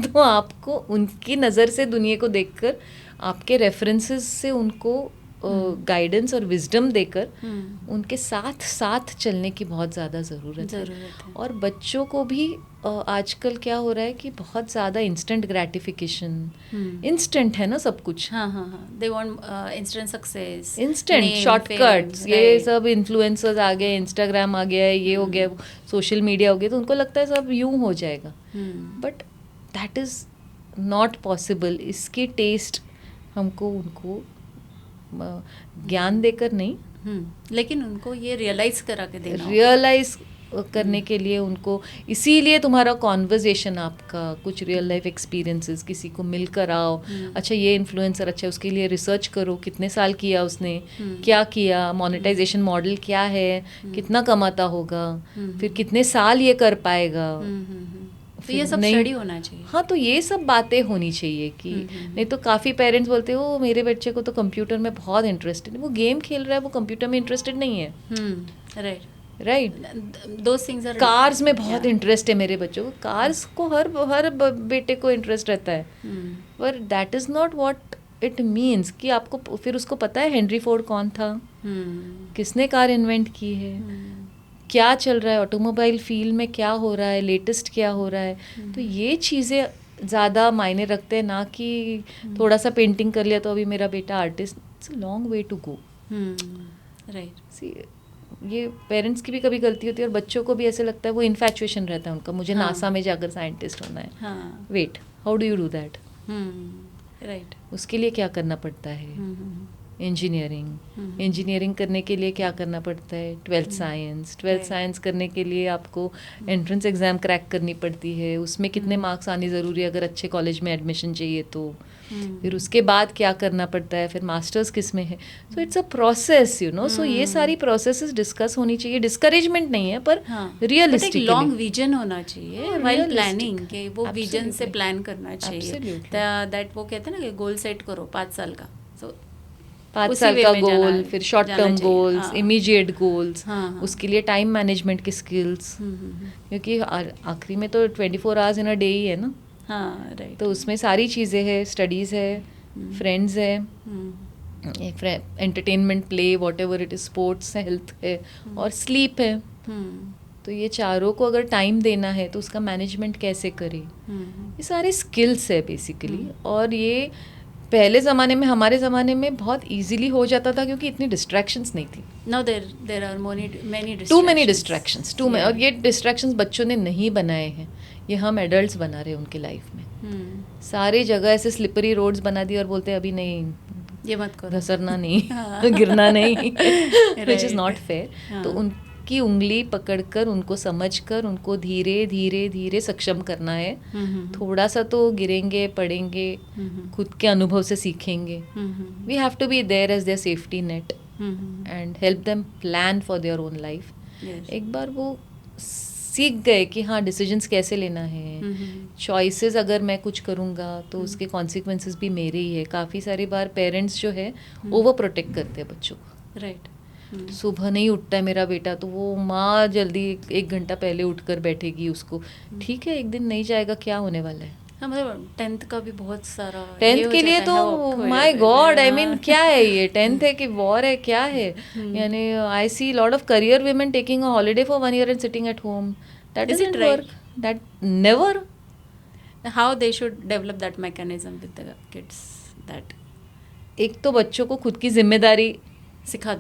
तो आपको उनकी नज़र से दुनिया को देखकर, आपके रेफरेंसेस से उनको गाइडेंस और विजडम देकर उनके साथ साथ चलने की बहुत ज़्यादा ज़रूरत है। और बच्चों को भी आजकल क्या हो रहा है कि बहुत ज़्यादा इंस्टेंट ग्रेटिफिकेशन, इंस्टेंट है ना सब कुछ। They want instant success, instant shortcuts, ये सब इन्फ्लुएंसर्स आ गए, इंस्टाग्राम आ गया है, ये हो गया, सोशल मीडिया हो गया, तो उनको लगता है सब यूं हो जाएगा, but that is not possible. इसकी टेस्ट हमको उनको ज्ञान देकर नहीं, लेकिन उनको ये रियलाइज करा के देना, रियलाइज करने के लिए उनको, इसीलिए तुम्हारा कॉन्वर्जेशन, आपका कुछ रियल लाइफ एक्सपीरियंसेस, किसी को मिलकर आओ, अच्छा ये इन्फ्लुएंसर, अच्छा उसके लिए रिसर्च करो, कितने साल किया उसने, क्या किया, मोनेटाइजेशन मॉडल क्या है, कितना कमाता होगा, फिर कितने साल ये कर पाएगा, तो ये सब स्टडी होना चाहिए। हाँ, तो ये सब बातें होनी चाहिए कि नहीं तो काफ़ी पेरेंट्स बोलते हो मेरे बच्चे को तो कंप्यूटर में बहुत इंटरेस्टेड है, वो गेम खेल रहा है, वो कंप्यूटर में इंटरेस्टेड नहीं है। राइट, दो थिंग्स आर, कार्स में बहुत इंटरेस्ट है मेरे बच्चों को, कार्स को हर बेटे को इंटरेस्ट रहता है, पर that is not what it means कि आपको फिर उसको पता है हेनरी फोर्ड कौन था, किसने कार इन्वेंट की है, क्या चल रहा है ऑटोमोबाइल फील्ड में, क्या हो रहा है, लेटेस्ट क्या हो रहा है, तो ये चीज़ें ज़्यादा मायने रखते हैं, ना कि थोड़ा सा पेंटिंग कर लिया तो अभी मेरा बेटा artist. It's a long way to go. Right, ये पेरेंट्स की भी कभी गलती होती है, और बच्चों को भी ऐसे लगता है, वो इन्फैचुएशन रहता है उनका, मुझे नासा में जाकर साइंटिस्ट होना है। Wait, how do you do that? Right, उसके लिए क्या करना पड़ता है? इंजीनियरिंग करने के लिए क्या करना पड़ता है? 12th साइंस करने के लिए आपको एंट्रेंस एग्ज़ाम क्रैक करनी पड़ती है, उसमें कितने मार्क्स आने ज़रूरी है अगर अच्छे कॉलेज में एडमिशन चाहिए तो, फिर उसके बाद क्या करना पड़ता है, फिर मास्टर्स किस में है, so it's a process, you know. So ये सारी प्रोसेसेस डिस्कस होनी चाहिए, डिस्करेजमेंट नहीं है, पर रियलिस्टिक लॉन्ग विजन होना चाहिए व्हाइल प्लानिंग, के वो विजन से प्लान करना चाहिए। दैट वो कहते हैं ना कि गोल सेट करो 5 साल का, सो 5 साल का गोल, फिर short term goals, immediate goals, उसके लिए टाइम मैनेजमेंट की स्किल्स, क्योंकि आखिरी में तो 24 आवर्स इन अ डे ही है ना। राइट, तो उसमें सारी चीज़ें हैं, स्टडीज़ है, फ्रेंड्स है, entertainment, play, whatever it is, sports, health है, और स्लीप है। तो ये चारों को अगर टाइम देना है तो उसका मैनेजमेंट कैसे करें, ये सारे स्किल्स है बेसिकली। और ये पहले ज़माने में, हमारे ज़माने में बहुत इजीली हो जाता था क्योंकि इतनी डिस्ट्रैक्शंस नहीं थी। Now there are too many distractions, और ये डिस्ट्रैक्शंस बच्चों ने नहीं बनाए हैं, ये हम एडल्ट्स बना रहे हैं उनके लाइफ में। सारी जगह ऐसे स्लिपरी रोड्स बना दी और बोलते हैं अभी नहीं, ये मत करो, घसरना नहीं, गिरना नहीं, विच इज़ नॉट फेयर। तो उनकी उंगली पकड़कर, उनको समझकर, उनको धीरे धीरे धीरे सक्षम करना है। थोड़ा सा तो गिरेंगे, पढ़ेंगे, खुद के अनुभव से सीखेंगे। We have to be there as their safety net and help them plan for their own life. एक बार वो सीख गए कि हाँ डिसीजंस कैसे लेना है, चॉइसेस अगर मैं कुछ करूँगा तो उसके कॉन्सिक्वेंसेस भी मेरे ही है। काफ़ी सारी बार पेरेंट्स जो है ओवर प्रोटेक्ट करते हैं बच्चों को। राइट, सुबह नहीं उठता है मेरा बेटा तो वो माँ जल्दी 1 घंटा पहले उठकर बैठेगी उसको, ठीक है एक दिन नहीं जाएगा, क्या होने वाला है। हाँ, मतलब 10th का भी बहुत सारा, 10th के लिए तो माय गॉड, आई मीन क्या है ये, 10th है कि वॉर है, क्या है। यानी I see lot of career women taking a holiday for 1 year and sitting at home, that doesn't work, that never. How they should develop that mechanism with the kids, that एक तो बच्चों को खुद की जिम्मेदारी सिखा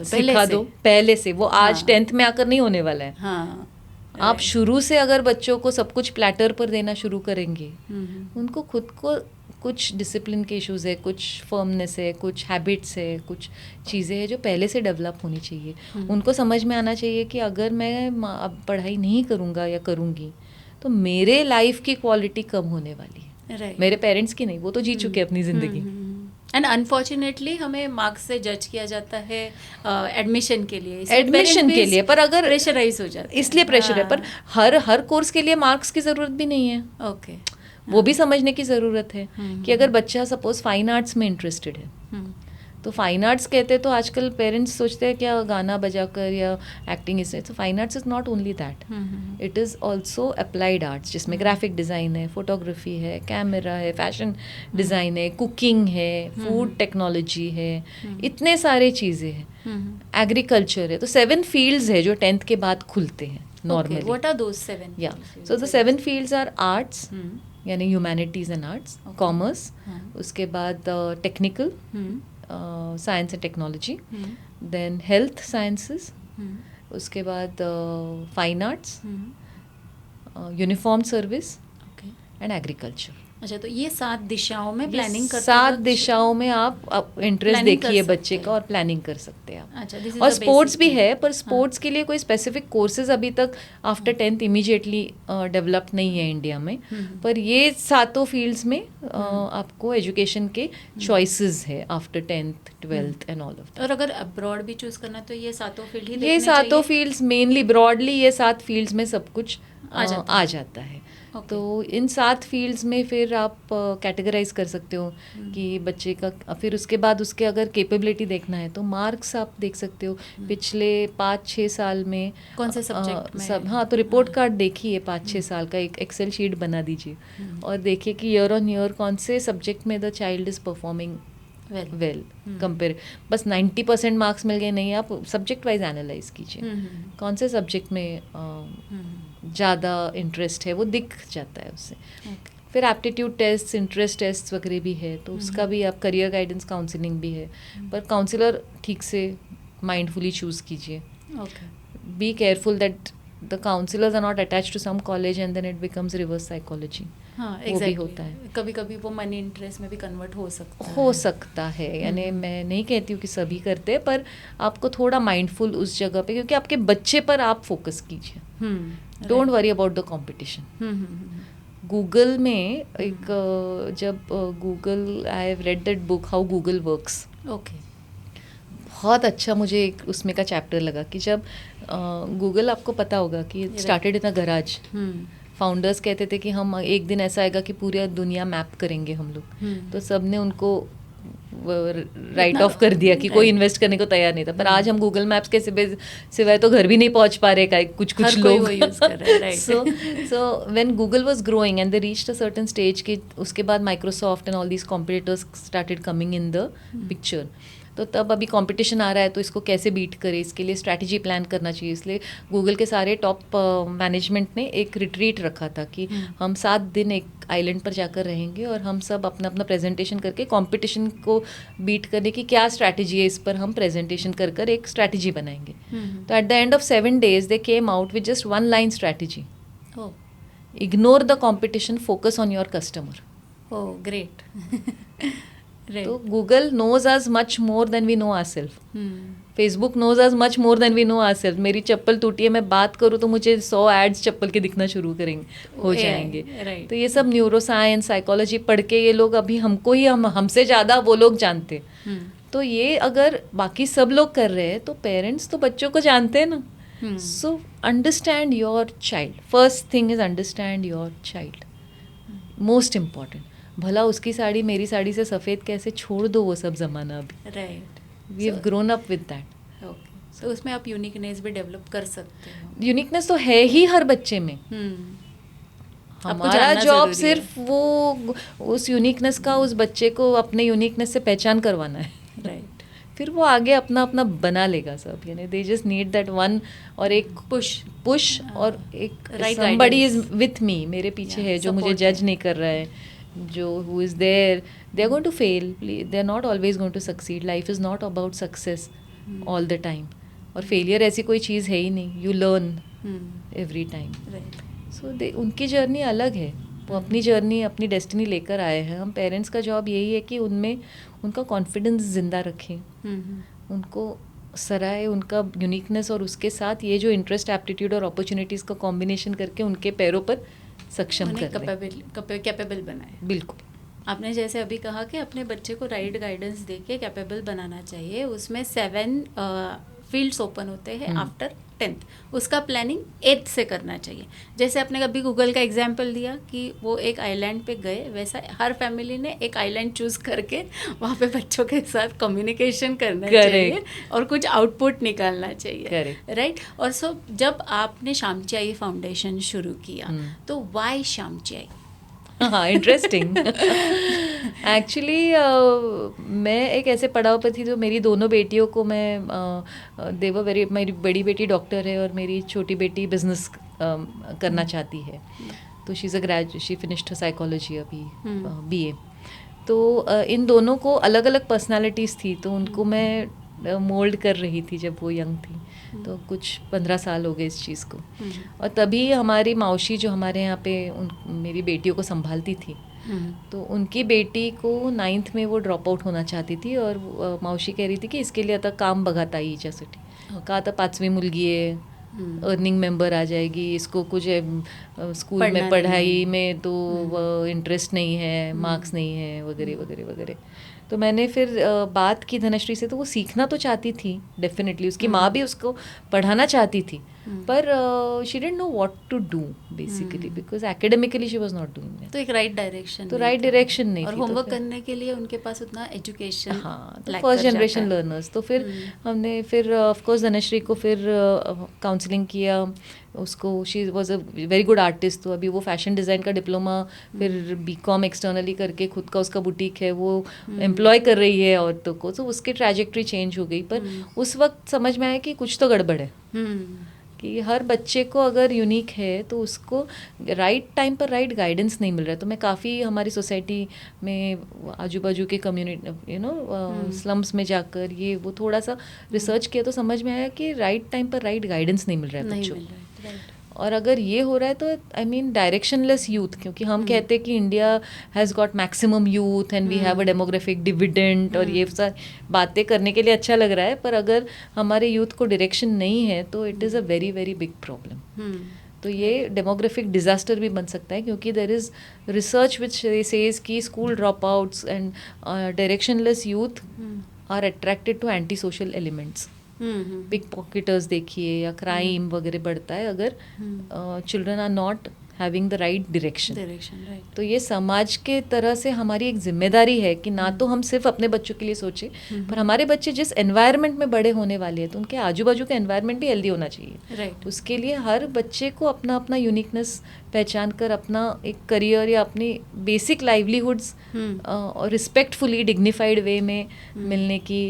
दो पहले से। वो आज 10th में आकर नहीं होने वाला है। हाँ, आप शुरू से अगर बच्चों को सब कुछ प्लेटर पर देना शुरू करेंगे, उनको खुद को कुछ डिसिप्लिन के इश्यूज है, कुछ फर्मनेस है, कुछ हैबिट्स है, कुछ चीज़ें हैं जो पहले से डेवलप होनी चाहिए। उनको समझ में आना चाहिए कि अगर मैं अब पढ़ाई नहीं करूँगा या करूँगी तो मेरे लाइफ की क्वालिटी कम होने वाली है, मेरे पेरेंट्स की नहीं, वो तो जी चुके अपनी ज़िंदगी। एंड अनफॉर्चुनेटली हमें मार्क्स से जज किया जाता है एडमिशन के लिए, पर अगर प्रेशराइज हो जाता है, इसलिए प्रेशर है। पर हर कोर्स के लिए मार्क्स की ज़रूरत भी नहीं है। ओके, वो भी समझने की ज़रूरत है कि अगर बच्चा सपोज फाइन आर्ट्स में इंटरेस्टेड है तो फाइन आर्ट्स कहते हैं तो आजकल पेरेंट्स सोचते हैं क्या गाना बजाकर या एक्टिंग इससे, तो fine arts is not only that, it is also applied arts जिसमें ग्राफिक डिज़ाइन है, फोटोग्राफी है, कैमरा है, फैशन डिज़ाइन है, कुकिंग है, फूड टेक्नोलॉजी है, इतने सारे चीज़ें हैं, एग्रीकल्चर है। तो 7 फील्ड्स है जो 10th के बाद खुलते हैं नॉर्मली। What are those 7? या so the 7 fields are arts यानी ह्यूमैनिटीज़ एंड आर्ट्स, कॉमर्स, उसके बाद technical, science and technology, then health sciences, उसके बाद fine arts, uniform service and agriculture. अच्छा, तो ये 7 दिशाओं में प्लानिंग करते 7 दिशाओं में आप इंटरेस्ट देखिए बच्चे का और प्लानिंग कर सकते हैं आप। अच्छा, और स्पोर्ट्स भी है, पर स्पोर्ट्स के लिए कोई स्पेसिफिक कोर्सेज अभी तक आफ्टर 10th इमीडिएटली डेवलप नहीं है इंडिया में, पर ये 7 फील्ड्स में आपको एजुकेशन के चॉइसेस है after 10th 12th and all of that. और अगर अब्रॉड भी चूज करना है तो ये 7 फील्ड ही ये 7 फील्ड्स मेनली ब्रॉडली ये 7 फील्ड्स में सब कुछ आ जाता है। तो इन 7 फील्ड्स में फिर आप कैटेगराइज कर सकते हो कि बच्चे का, फिर उसके बाद उसके अगर कैपेबिलिटी देखना है तो मार्क्स आप देख सकते हो पिछले 5-6 साल में कौन से सब्जेक्ट में सब। हाँ, तो रिपोर्ट कार्ड देखिए 5-6 साल का, एक एक्सेल शीट बना दीजिए और देखिए कि ईयर ऑन ईयर कौन से सब्जेक्ट में the child is performing well compare. बस 90% मार्क्स मिल गए नहीं, आप सब्जेक्ट वाइज एनालाइज कीजिए कौन से सब्जेक्ट में ज़्यादा इंटरेस्ट है, वो दिख जाता है उससे। फिर एप्टीट्यूड टेस्ट, इंटरेस्ट टेस्ट वगैरह भी है, तो उसका भी आप, करियर गाइडेंस काउंसलिंग भी है, पर काउंसलर ठीक से माइंडफुली चूज़ कीजिए। Be careful that the counsellors are not attached to some college and then it becomes reverse psychology. हाँ, वो भी होता है, कभी कभी वो मनी इंटरेस्ट में भी कन्वर्ट हो सकता है। यानी मैं नहीं कहती हूँ कि सभी करते हैं, पर आपको थोड़ा माइंडफुल उस जगह पे, क्योंकि आपके बच्चे पर आप फोकस कीजिए, don't worry about the competition. Google में एक जब Google, I have read that book how Google works, बहुत अच्छा मुझे एक उसमें का चैप्टर लगा कि जब गूगल, आपको पता होगा कि started in a garage, founders कहते थे कि हम एक दिन ऐसा आएगा कि पूरी दुनिया मैप करेंगे हम लोग, तो सब ने उनको राइट ऑफ कर दिया कि कोई इन्वेस्ट करने को तैयार नहीं था। पर आज हम गूगल मैप्स के सिवाय तो घर भी नहीं पहुंच पा रहे का कुछ लोग। So when Google was growing and they reached a certain stage कि उसके बाद Microsoft and all these competitors started coming in the picture, तो तब अभी कंपटीशन आ रहा है तो इसको कैसे बीट करें, इसके लिए स्ट्रैटेजी प्लान करना चाहिए। इसलिए गूगल के सारे टॉप मैनेजमेंट ने एक रिट्रीट रखा था कि हम 7 दिन एक आइलैंड पर जाकर रहेंगे और हम सब अपना अपना प्रेजेंटेशन करके कंपटीशन को बीट करने की क्या स्ट्रैटेजी है, इस पर हम प्रेजेंटेशन कर एक स्ट्रैटेजी बनाएंगे। तो at the end of 7 days they came out with just 1 line strategy, ignore the competition, focus on your customer. Oh great. तो Google knows us much more than we know ourselves. Facebook knows us much more than we know ourselves. मेरी चप्पल टूटी है, मैं बात करूँ तो मुझे 100 ads चप्पल के दिखना शुरू हो जाएंगे। तो ये सब न्यूरो साइंस, साइकोलॉजी पढ़ के ये लोग अभी हमको ही, हमसे ज़्यादा वो लोग जानते। तो ये अगर बाकी सब लोग कर रहे हैं तो पेरेंट्स तो बच्चों को जानते हैं ना। So understand your child, first thing is understand your child, most important. भला उसकी साड़ी मेरी साड़ी से सफ़ेद कैसे, छोड़ दो वो सब ज़माना अभी। Right, we have grown up with that. Okay, so उसमें आप यूनिकनेस भी डेवलप कर सकते हो। यूनिकनेस तो है ही हर बच्चे में। हमारा जॉब सिर्फ वो उस यूनिकनेस का, उस बच्चे को अपने यूनिकनेस से पहचान करवाना है। राइट, फिर वो आगे अपना अपना बना लेगा सब। यानी they just need that one, और एक पुश और एक somebody is with me, मेरे पीछे है जो मुझे जज नहीं कर रहा है, जो who is there, they are going to fail, they are not always going to succeed. Life is not about success all the time, और failure ऐसी कोई चीज़ है ही नहीं, you learn every time. So उनकी जर्नी अलग है, वो अपनी जर्नी, अपनी डेस्टिनी लेकर आए हैं। हम पेरेंट्स का जॉब यही है कि उनमें उनका कॉन्फिडेंस ज़िंदा रखें, उनको सराय, उनका यूनिकनेस, और उसके साथ ये जो इंटरेस्ट, एप्टीट्यूड और अपॉर्चुनिटीज़ का कॉम्बिनेशन करके उनके पैरों पर सक्षम कर कैपेबल बनाए। बिल्कुल, आपने जैसे अभी कहा कि अपने बच्चे को राइट गाइडेंस दे के कैपेबल बनाना चाहिए। उसमें 7 फील्ड्स ओपन होते हैं आफ्टर 10th उसका प्लानिंग 8th से करना चाहिए। जैसे आपने अभी गूगल का एग्जाम्पल दिया कि वो एक आइलैंड पे गए, वैसा हर फैमिली ने एक आइलैंड चूज करके वहाँ पे बच्चों के साथ कम्युनिकेशन करना चाहिए और कुछ आउटपुट निकालना चाहिए, राइट। और सो जब आपने शामची आई फाउंडेशन शुरू किया तो वाई शामची आई? हाँ, इंटरेस्टिंग। एक्चुअली मैं एक ऐसे पड़ाव पर थी, तो मेरी दोनों बेटियों को मैं देवर वेरी, मेरी बड़ी बेटी डॉक्टर है और मेरी छोटी बेटी बिजनेस करना चाहती है। तो she is a graduate, she finished psychology अभी BA। तो इन दोनों को अलग अलग पर्सनालिटीज़ थी, तो उनको मैं मोल्ड कर रही थी जब वो यंग थी। तो कुछ 15 साल हो गए इस चीज़ को। और तभी हमारी मौसी जो हमारे यहाँ पे मेरी बेटियों को संभालती थी, तो उनकी बेटी को 9th में वो ड्रॉप आउट होना चाहती थी और मौसी कह रही थी कि इसके लिए आता काम बघाता हिच्यासाठी। कहा था 5वी मुलगी है, अर्निंग मेंबर आ जाएगी, इसको कुछ स्कूल में पढ़ाई में तो इंटरेस्ट नहीं है, मार्क्स नहीं है, वगैरह वगैरह वगैरह। तो मैंने फिर बात की धनश्री से, तो वो सीखना तो चाहती थी डेफिनेटली, उसकी माँ भी उसको पढ़ाना चाहती थी, पर she didn't know what to do basically, because academically she was not doing it. तो एक राइट डायरेक्शन, तो राइट डायरेक्शन नहीं और थी, होमवर्क करने के लिए उनके पास उतना एजुकेशन, हाँ, तो फर्स्ट जनरेशन लर्नर्स। तो फिर हमने फिर ऑफ कोर्स धनश्री को फिर काउंसलिंग किया उसको। She was a very good artist, तो अभी वो फैशन डिज़ाइन का डिप्लोमा फिर BCom एक्सटर्नली करके खुद का उसका बुटीक है, वो एम्प्लॉय कर रही है औरतों को। तो उसकी ट्रैजेक्टरी चेंज हो गई, पर उस वक्त समझ में आया कि कुछ तो गड़बड़ है, कि हर बच्चे को अगर यूनिक है तो उसको राइट टाइम पर राइट गाइडेंस नहीं मिल रहा है। तो मैं काफ़ी हमारी सोसाइटी में आजू बाजू के कम्युनिटी स्लम्स में जाकर ये वो थोड़ा सा रिसर्च किया, तो समझ में आया कि राइट टाइम पर राइट गाइडेंस नहीं मिल रहा है बच्चों को। और अगर ये हो रहा है तो आई मीन डायरेक्शनलेस यूथ, क्योंकि हम कहते हैं कि India has got maximum youth and we have a demographic dividend, और ये सब बातें करने के लिए अच्छा लग रहा है, पर अगर हमारे यूथ को डायरेक्शन नहीं है तो it is a very very big problem. तो ये डेमोग्राफिक डिजास्टर भी बन सकता है, क्योंकि there is research which says कि school drop outs and directionless youth are attracted to anti social elements. Pick pocketers देखिए या क्राइम वगैरह बढ़ता है अगर children are not having the right direction. तो ये समाज के तरह से हमारी एक जिम्मेदारी है कि ना तो हम सिर्फ अपने बच्चों के लिए सोचें, पर हमारे बच्चे जिस एनवायरनमेंट में बड़े होने वाले हैं तो उनके आजू बाजू का एनवायरनमेंट भी हेल्दी होना चाहिए। उसके लिए हर बच्चे को अपना अपना यूनिकनेस पहचान कर अपना एक करियर या अपनी बेसिक लाइवलीहुड्स और रिस्पेक्टफुली डिग्निफाइड वे में मिलने की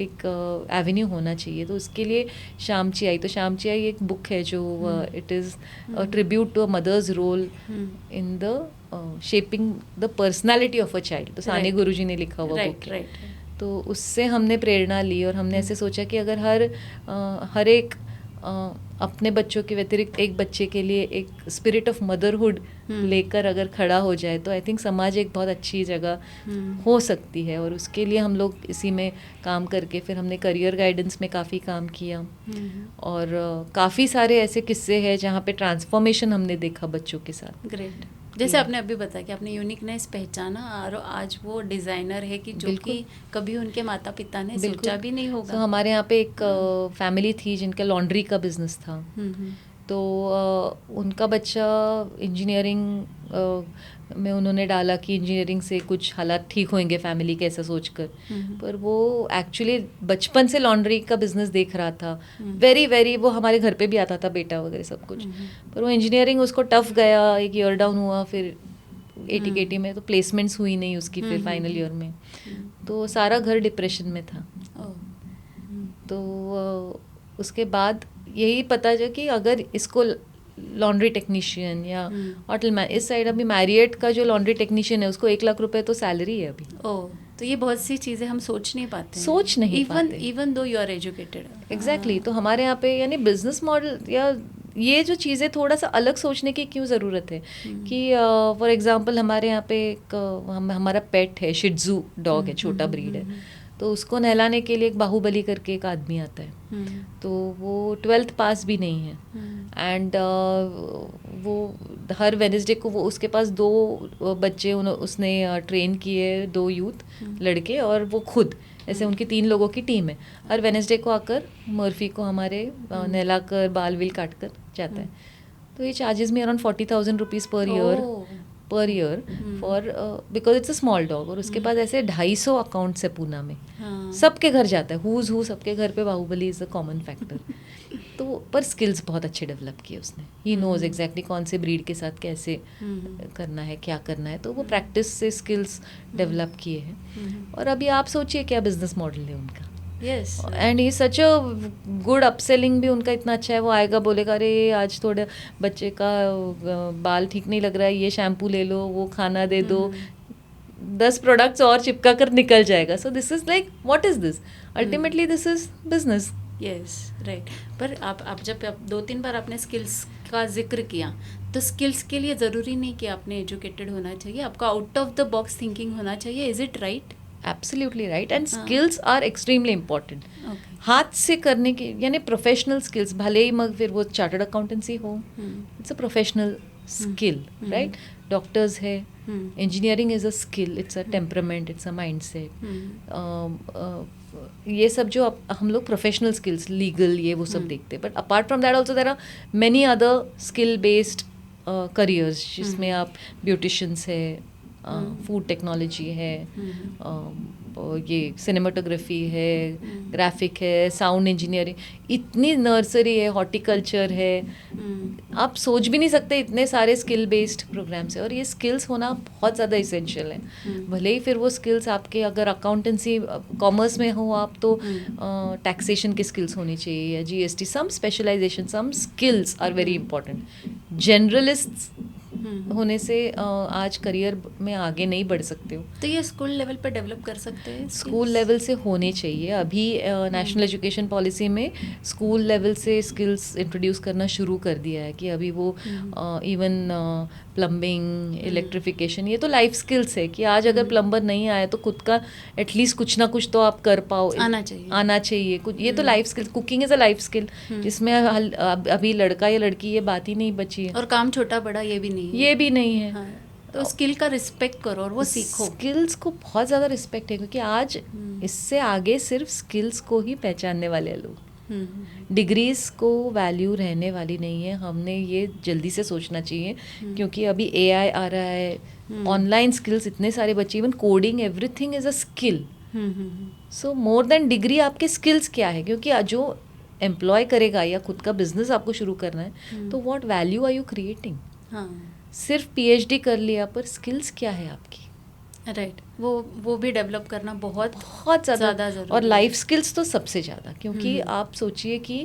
एक एवेन्यू होना चाहिए। तो उसके लिए शामची आई, तो शामची आई एक बुक है जो it is tribute to a mother's role in the shaping the personality of a child. तो सानी गुरुजी ने लिखा हुआ बुक है। तो उससे हमने प्रेरणा ली और हमने ऐसे सोचा कि अगर हर एक अपने बच्चों के व्यतिरिक्त एक बच्चे के लिए एक स्पिरिट ऑफ मदरहुड लेकर अगर खड़ा हो जाए तो आई थिंक समाज एक बहुत अच्छी जगह हो सकती है। और उसके लिए हम लोग इसी में काम करके फिर हमने करियर गाइडेंस में काफ़ी काम किया और काफ़ी सारे ऐसे किस्से हैं जहाँ पे ट्रांसफॉर्मेशन हमने देखा बच्चों के साथ। ग्रेट। जैसे आपने अभी बताया कि आपने यूनिकनेस पहचाना और आज वो डिज़ाइनर है कि जो कि कभी उनके माता पिता ने सोचा भी नहीं होगा। तो हमारे यहाँ पे एक फैमिली थी जिनका लॉन्ड्री का बिजनेस था। तो उनका बच्चा इंजीनियरिंग में उन्होंने डाला कि इंजीनियरिंग से कुछ हालात ठीक होंगे फैमिली के, ऐसा सोचकर, पर वो एक्चुअली बचपन से लॉन्ड्री का बिजनेस देख रहा था। वेरी वो हमारे घर पे भी आता था बेटा वगैरह सब कुछ, पर वो इंजीनियरिंग उसको टफ गया, एक ईयर डाउन हुआ, फिर AT-KT में तो प्लेसमेंट्स हुई नहीं उसकी, फिर फाइनल ईयर में तो सारा घर डिप्रेशन में था। तो उसके बाद यही पता चला कि अगर इसको लॉन्ड्री टेक्नीशियन या होटल मैन, इस साइड अभी मैरियट का जो लॉन्ड्री टेक्नीशियन है उसको 1 लाख रुपए तो सैलरी है अभी। तो ये बहुत सी चीज़ें हम सोच नहीं पाते, even though you are educated. Exactly. तो हमारे यहाँ पे यानी बिजनेस मॉडल या ये जो चीज़ें थोड़ा सा अलग सोचने की क्यों ज़रूरत है कि फॉर एग्जांपल हमारे यहाँ पे एक हमारा पेट है, शिट्जू डॉग है, छोटा ब्रीड है। तो उसको नहलाने के लिए एक बाहुबली करके एक आदमी आता है, तो वो 12th पास भी नहीं है, एंड वो हर वेडनेसडे को वो उसके पास 2 बच्चे उसने ट्रेन किए, 2 यूथ लड़के, और वो खुद ऐसे उनकी 3 लोगों की टीम है, हर वेडनेसडे को आकर मर्फी को हमारे नहला कर बाल विल काट कर जाता है। तो ये चार्जेस में around 40,000 rupees per year for, because it's a small dog, और उसके पास ऐसे 250 अकाउंट्स है पूना में, सबके घर जाता है, हूज हू सबके घर पे Baahubali is a common factor. तो पर स्किल्स बहुत अच्छे डेवलप किए उसने, ही नोज एग्जैक्टली कौन से ब्रीड के साथ कैसे करना है, क्या करना है, तो वो प्रैक्टिस से स्किल्स डेवलप किए हैं। और अभी आप सोचिए क्या बिजनेस मॉडल है उनका। Yes, and he such a good upselling भी उनका इतना अच्छा है, वो आएगा बोलेगा अरे आज थोड़ा बच्चे का बाल ठीक नहीं लग रहा है, ये शैम्पू ले लो, वो खाना दे दो, 10 प्रोडक्ट्स और चिपका कर निकल जाएगा। सो this is like what is this, ultimately this is business. Yes, right. पर आप जब 2-3 बार आपने स्किल्स का जिक्र किया, तो स्किल्स के लिए ज़रूरी नहीं कि आपने एजुकेटेड होना चाहिए, आपका out of the box thinking होना चाहिए। Is it right? Absolutely right, and skills are extremely important. हाथ से करने के यानी प्रोफेशनल स्किल्स, भले ही मग फिर वो चार्टर्ड अकाउंटेंसी हो, it's a professional skill, right. Doctors है, engineering is a skill, it's a temperament, it's a mindset. ये सब जो हम लोग प्रोफेशनल स्किल्स, लीगल, ये वो सब देखते हैं, but apart from that also there are many other skill based careers, जिसमें आप ब्यूटिशियंस है, फूड टेक्नोलॉजी है, ये सिनेमाटोग्राफी है, ग्राफिक है, साउंड इंजीनियरिंग, इतनी नर्सरी है, हॉर्टिकल्चर है, आप सोच भी नहीं सकते इतने सारे स्किल बेस्ड प्रोग्राम्स है, और ये स्किल्स होना बहुत ज़्यादा इसेंशियल है। भले ही फिर वो स्किल्स आपके अगर अकाउंटेंसी कॉमर्स में हो आप, तो टैक्सेशन की स्किल्स होनी चाहिए, या GST, some specialization, some skills are very important. Generalist होने से आज करियर में आगे नहीं बढ़ सकते हो। तो ये स्कूल लेवल पर डेवलप कर सकते हैं? स्कूल लेवल से होने चाहिए। अभी नेशनल एजुकेशन पॉलिसी में स्कूल लेवल से स्किल्स इंट्रोड्यूस करना शुरू कर दिया है, कि अभी वो इवन प्लम्बिंग, इलेक्ट्रिफिकेशन, ये तो लाइफ स्किल्स है, कि आज अगर प्लम्बर नहीं आए तो खुद का एटलीस्ट कुछ ना कुछ तो आप कर पाओ, आना चाहिए कुछ। ये तो life skills, cooking is a life skill, जिसमें अभी लड़का या लड़की ये बात ही नहीं बची है, और काम छोटा बड़ा ये भी नहीं है। हाँ। तो स्किल का रिस्पेक्ट करो और वो सीखो। स्किल्स को बहुत ज़्यादा रिस्पेक्ट है, क्योंकि आज इससे आगे सिर्फ स्किल्स को ही पहचानने वाले लोग, डिग्रीज को वैल्यू रहने वाली नहीं है। हमने ये जल्दी से सोचना चाहिए, क्योंकि अभी AI आ रहा है, ऑनलाइन स्किल्स इतने सारे बच्चे, even coding, everything is a skill. So more than degree आपके स्किल्स क्या है, क्योंकि जो एम्प्लॉय करेगा या खुद का बिजनेस आपको शुरू करना है, तो what value are you creating. सिर्फ PhD कर लिया, पर स्किल्स क्या है आपकी, राइट। वो भी डेवलप करना बहुत ज़्यादा जरूरी, और लाइफ स्किल्स तो सबसे ज़्यादा, क्योंकि आप सोचिए कि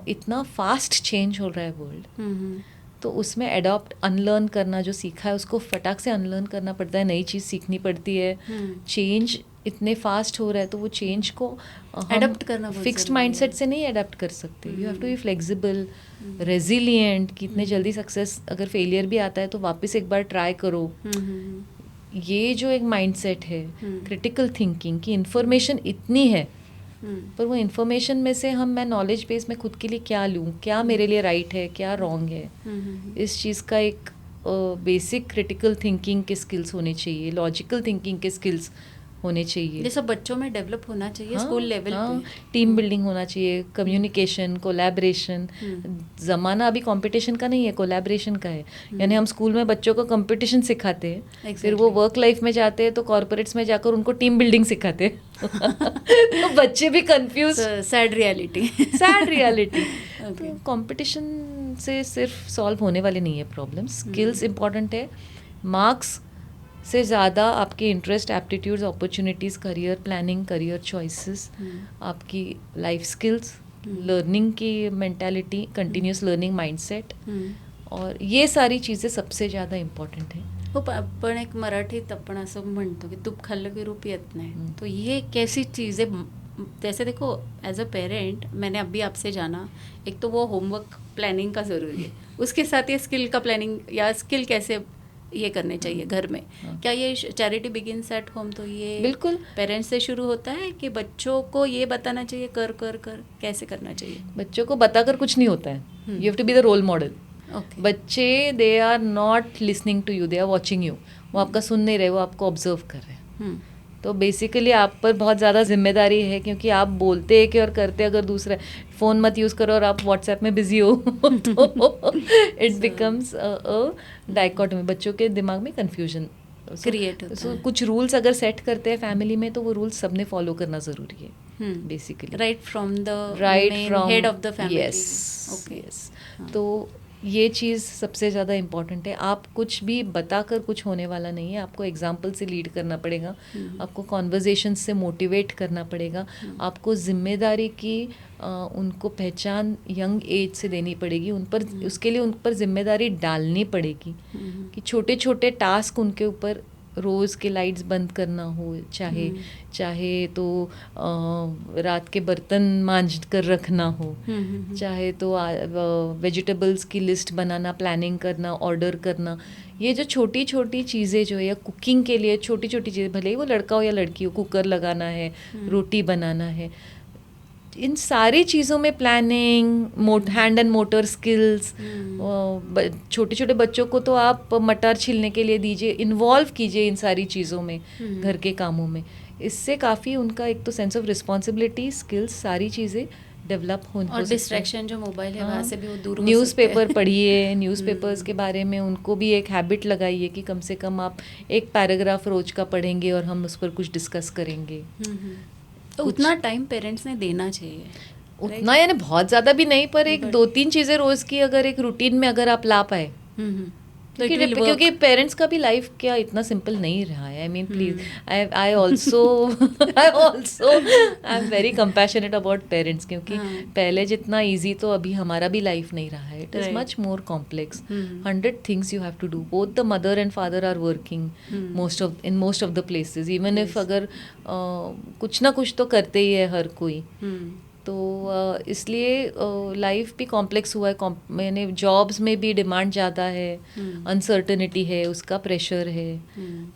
इतना फास्ट चेंज हो रहा है वर्ल्ड, तो उसमें अडॉप्ट, अनलर्न करना, जो सीखा है उसको फटाक से अनलर्न करना पड़ता है, नई चीज़ सीखनी पड़ती है। चेंज इतने फास्ट हो रहा है, तो वो चेंज को अडॉप्ट करना फिक्स्ड माइंडसेट से नहीं अडॉप्ट कर सकते। You have to be flexible, resilient, कि इतने जल्दी सक्सेस, अगर फेलियर भी आता है तो वापस एक बार ट्राई करो। ये जो एक माइंडसेट है, क्रिटिकल थिंकिंग, की इन्फॉर्मेशन इतनी है, पर वो इन्फॉर्मेशन में से मैं नॉलेज बेस में खुद के लिए क्या लूँ, क्या मेरे लिए राइट है, क्या रॉन्ग है, इस चीज़ का एक बेसिक क्रिटिकल थिंकिंग के स्किल्स होने चाहिए, लॉजिकल थिंकिंग के स्किल्स होने चाहिए। ये सब बच्चों में डेवलप होना चाहिए, स्कूल लेवल पे। टीम बिल्डिंग होना चाहिए, कम्युनिकेशन, कोलैबोरेशन। ज़माना अभी कंपटीशन का नहीं है, कोलैबोरेशन का है। यानी हम स्कूल में बच्चों को कंपटीशन सिखाते हैं, फिर वो वर्क लाइफ में जाते हैं तो कॉर्पोरेट्स में जाकर उनको टीम बिल्डिंग सिखाते हैं। तो बच्चे भी कंफ्यूज। Sad reality. तो कंपटीशन से सिर्फ सॉल्व होने वाले नहीं है प्रॉब्लम्स। स्किल्स इंपॉर्टेंट है, मार्क्स से ज़्यादा आपके interest, aptitudes, opportunities, career planning, career choices, आपकी लाइफ स्किल्स, लर्निंग की मेंटालिटी, कंटिन्यूस लर्निंग माइंडसेट, और ये सारी चीज़ें सबसे ज़्यादा इम्पॉर्टंट है। हो पण एक मराठीत आपण असं म्हणतो की तूप खाल्लं की रूप येत नाही, तो ये कैसी चीज़ है। जैसे देखो, एज अ पेरेंट मैंने अभी आपसे जाना, एक तो वो होमवर्क प्लानिंग का ज़रूरी है, उसके साथ ये स्किल का प्लानिंग या स्किल कैसे ये करने चाहिए घर में। क्या ये चैरिटी बिगिंस एट होम, तो ये बिल्कुल पेरेंट्स से शुरू होता है कि बच्चों को ये बताना चाहिए कर कर कर कैसे करना चाहिए? बच्चों को बताकर कुछ नहीं होता है, you have to be the role model. बच्चे they are not listening to you, they are watching you. वो आपका सुन नहीं रहे, वो आपको ऑब्जर्व कर रहे हैं। तो बेसिकली आप पर बहुत ज़्यादा जिम्मेदारी है, क्योंकि आप बोलते एक और करते अगर दूसरा। फ़ोन मत यूज़ करो और आप व्हाट्सएप में बिजी हो तो इट बिकम्स डाइकोटमी। बच्चों के दिमाग में कन्फ्यूजन क्रिएट होता है। कुछ रूल्स अगर सेट करते हैं फैमिली में, तो वो रूल्स सबने फॉलो करना ज़रूरी है basically, right from head of the family. Yes. तो ये चीज़ सबसे ज़्यादा इम्पॉर्टेंट है। आप कुछ भी बताकर कुछ होने वाला नहीं है, आपको एग्जाम्पल से लीड करना पड़ेगा, आपको कॉन्वर्जेशन से मोटिवेट करना पड़ेगा, आपको जिम्मेदारी की उनको पहचान यंग एज से देनी पड़ेगी, उन पर उसके लिए उन पर जिम्मेदारी डालनी पड़ेगी कि छोटे छोटे टास्क उनके ऊपर, रोज़ के लाइट्स बंद करना हो, चाहे तो रात के बर्तन मांज कर रखना हो, चाहे तो वेजिटेबल्स की लिस्ट बनाना, प्लानिंग करना, ऑर्डर करना। ये जो छोटी छोटी चीज़ें जो है, या कुकिंग के लिए छोटी छोटी चीज़ें, भले ही वो लड़का हो या लड़की हो, कुकर लगाना है, रोटी बनाना है, इन सारी चीज़ों में planning, hand and motor skills. छोटे छोटे बच्चों को तो आप मटर छीलने के लिए दीजिए, इन्वॉल्व कीजिए इन सारी चीज़ों में, घर के कामों में। इससे काफ़ी उनका एक तो सेंस ऑफ रिस्पॉन्सिबिलिटी, स्किल्स, सारी चीज़ें डेवलप हो। और डिस्ट्रैक्शन जो मोबाइल है वहाँ से भी वो दूर हो। न्यूज़पेपर पढ़िए, न्यूज़पेपर्स के बारे में उनको भी एक हैबिट लगाइए कि कम से कम आप एक पैराग्राफ रोज का पढ़ेंगे और हम उस पर कुछ डिस्कस करेंगे। तो उतना टाइम पेरेंट्स ने देना चाहिए, उतना यानी बहुत ज़्यादा भी नहीं, पर एक 2-3 चीज़ें रोज़ की अगर एक रूटीन में अगर आप ला पाए, क्योंकि पेरेंट्स का भी लाइफ क्या इतना सिंपल नहीं रहा है। I mean please, I also I am very compassionate about parents, क्योंकि पहले जितना इजी तो अभी हमारा भी लाइफ नहीं रहा है। It is much more complex, 100 things you have to do. Both the mother and father are working in most of the places, even if अगर कुछ ना कुछ तो करते ही है हर कोई। तो इसलिए लाइफ भी कॉम्प्लेक्स हुआ है। मैंने जॉब्स में भी डिमांड ज़्यादा है, अनसर्टनिटी है, उसका प्रेशर है,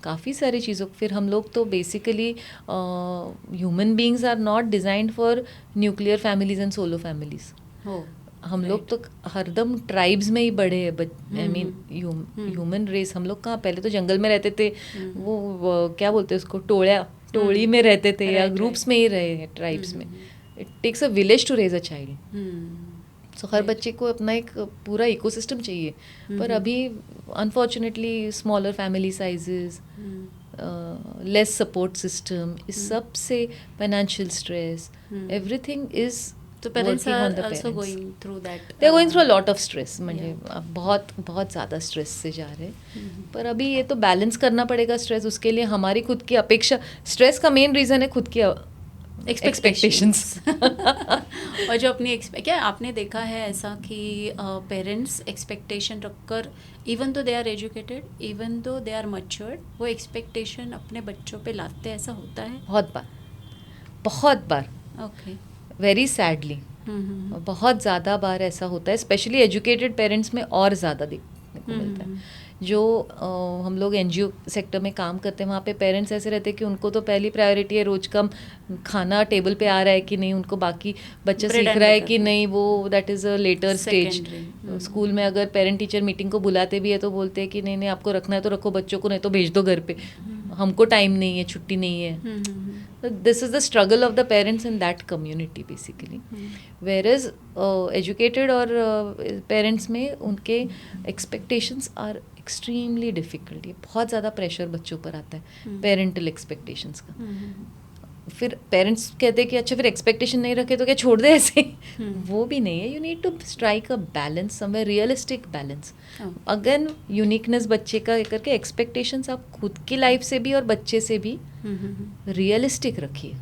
काफ़ी सारी चीज़ों। फिर हम लोग तो basically human beings are not designed for nuclear families and solo families. हम लोग तो हरदम ट्राइब्स में ही बढ़े हैं। आई मीन ह्यूमन रेस, हम लोग कहाँ, पहले तो जंगल में रहते थे, वो क्या बोलते हैं उसको, टोली में रहते थे, या ग्रुप्स में ही रहे हैं, ट्राइब्स में। It takes a village to raise a child. So हर बच्चे को अपना एक पूरा इकोसिस्टम चाहिए, पर अभी unfortunately smaller family sizes, less support system, इस सब से फाइनेंशियल स्ट्रेस, एवरीथिंग इज, तो parents are also going through that, they are going through a lot of stress. म्हणजे बहुत बहुत ज़्यादा स्ट्रेस से जा रहे हैं। पर अभी ये तो बैलेंस करना पड़ेगा स्ट्रेस, उसके लिए हमारी खुद की अपेक्षा, स्ट्रेस का मेन रीज़न है खुद की एक्सपेक्टेशंस। और जो अपनी क्या आपने देखा है ऐसा कि पेरेंट्स एक्सपेक्टेशन रखकर, even though they are educated, even though they are matured, वो एक्सपेक्टेशन अपने बच्चों पे लाते हैं, ऐसा होता है? बहुत बार ओके, वेरी सैडली बहुत ज़्यादा बार ऐसा होता है। स्पेशली एजुकेटेड पेरेंट्स में और ज़्यादा देखने को मिलता है। जो हम लोग NGO सेक्टर में काम करते हैं, वहाँ पे पेरेंट्स ऐसे रहते हैं कि उनको तो पहली प्रायोरिटी है रोज का खाना टेबल पे आ रहा है कि नहीं, उनको बाकी बच्चा सीख रहा है कि नहीं, वो that is a later stage. School में अगर पेरेंट टीचर मीटिंग को बुलाते भी है तो बोलते हैं कि नहीं आपको रखना है तो रखो बच्चों को, नहीं तो भेज दो घर पे, हमको टाइम नहीं है, छुट्टी नहीं है। This is the struggle of the parents in that community basically. Where is educated और पेरेंट्स में उनके एक्सपेक्टेशंस आर एक्सट्रीमली डिफ़िकल्ट। ये बहुत ज़्यादा प्रेशर बच्चों पर आता है पेरेंटल एक्सपेक्टेशंस का। फिर पेरेंट्स कहते हैं कि अच्छा फिर एक्सपेक्टेशन नहीं रखे तो क्या छोड़ दे ऐसे, वो भी नहीं है। You need to strike a balance somewhere, realistic balance. Again uniqueness बच्चे का करके एक्सपेक्टेशंस आप खुद की लाइफ से भी और बच्चे से भी रियलिस्टिक रखिए।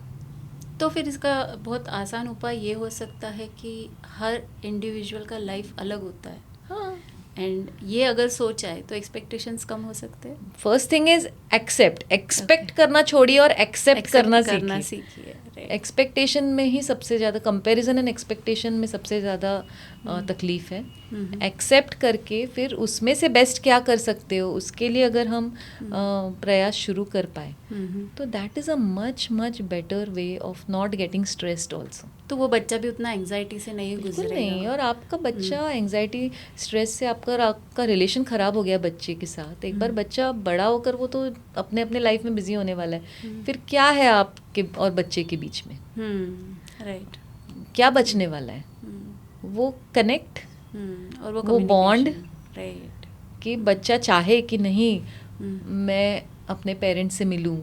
तो फिर इसका बहुत आसान उपाय ये हो सकता है कि हर इंडिविजुअल का लाइफ अलग होता है। हाँ, एंड ये अगर सोचा है तो एक्सपेक्टेशंस कम हो सकते हैं। फर्स्ट थिंग इज एक्सेप्ट करना छोड़िए और एक्सेप्ट करना सीखिए। एक्सपेक्टेशन में ही सबसे ज़्यादा कंपैरिजन एंड एक्सपेक्टेशन में सबसे ज़्यादा तकलीफ है. एक्सेप्ट करके फिर उसमें से बेस्ट क्या कर सकते हो उसके लिए अगर हम प्रयास शुरू कर पाए तो that is a much much better way of not getting stressed also. तो वो बच्चा भी उतना एंग्जाइटी से नहीं गुजरेगा. नहीं, और आपका बच्चा एंग्जाइटी स्ट्रेस से आपका रिलेशन ख़राब हो गया बच्चे के साथ. एक बार बच्चा बड़ा होकर वो तो अपने अपने लाइफ में बिजी होने वाला है. फिर क्या है आपके और बच्चे के बीच में? राइट. क्या बचने वाला है? वो कनेक्ट और वो बॉन्ड. राइट. कि बच्चा चाहे कि नहीं मैं अपने पेरेंट्स से मिलूं.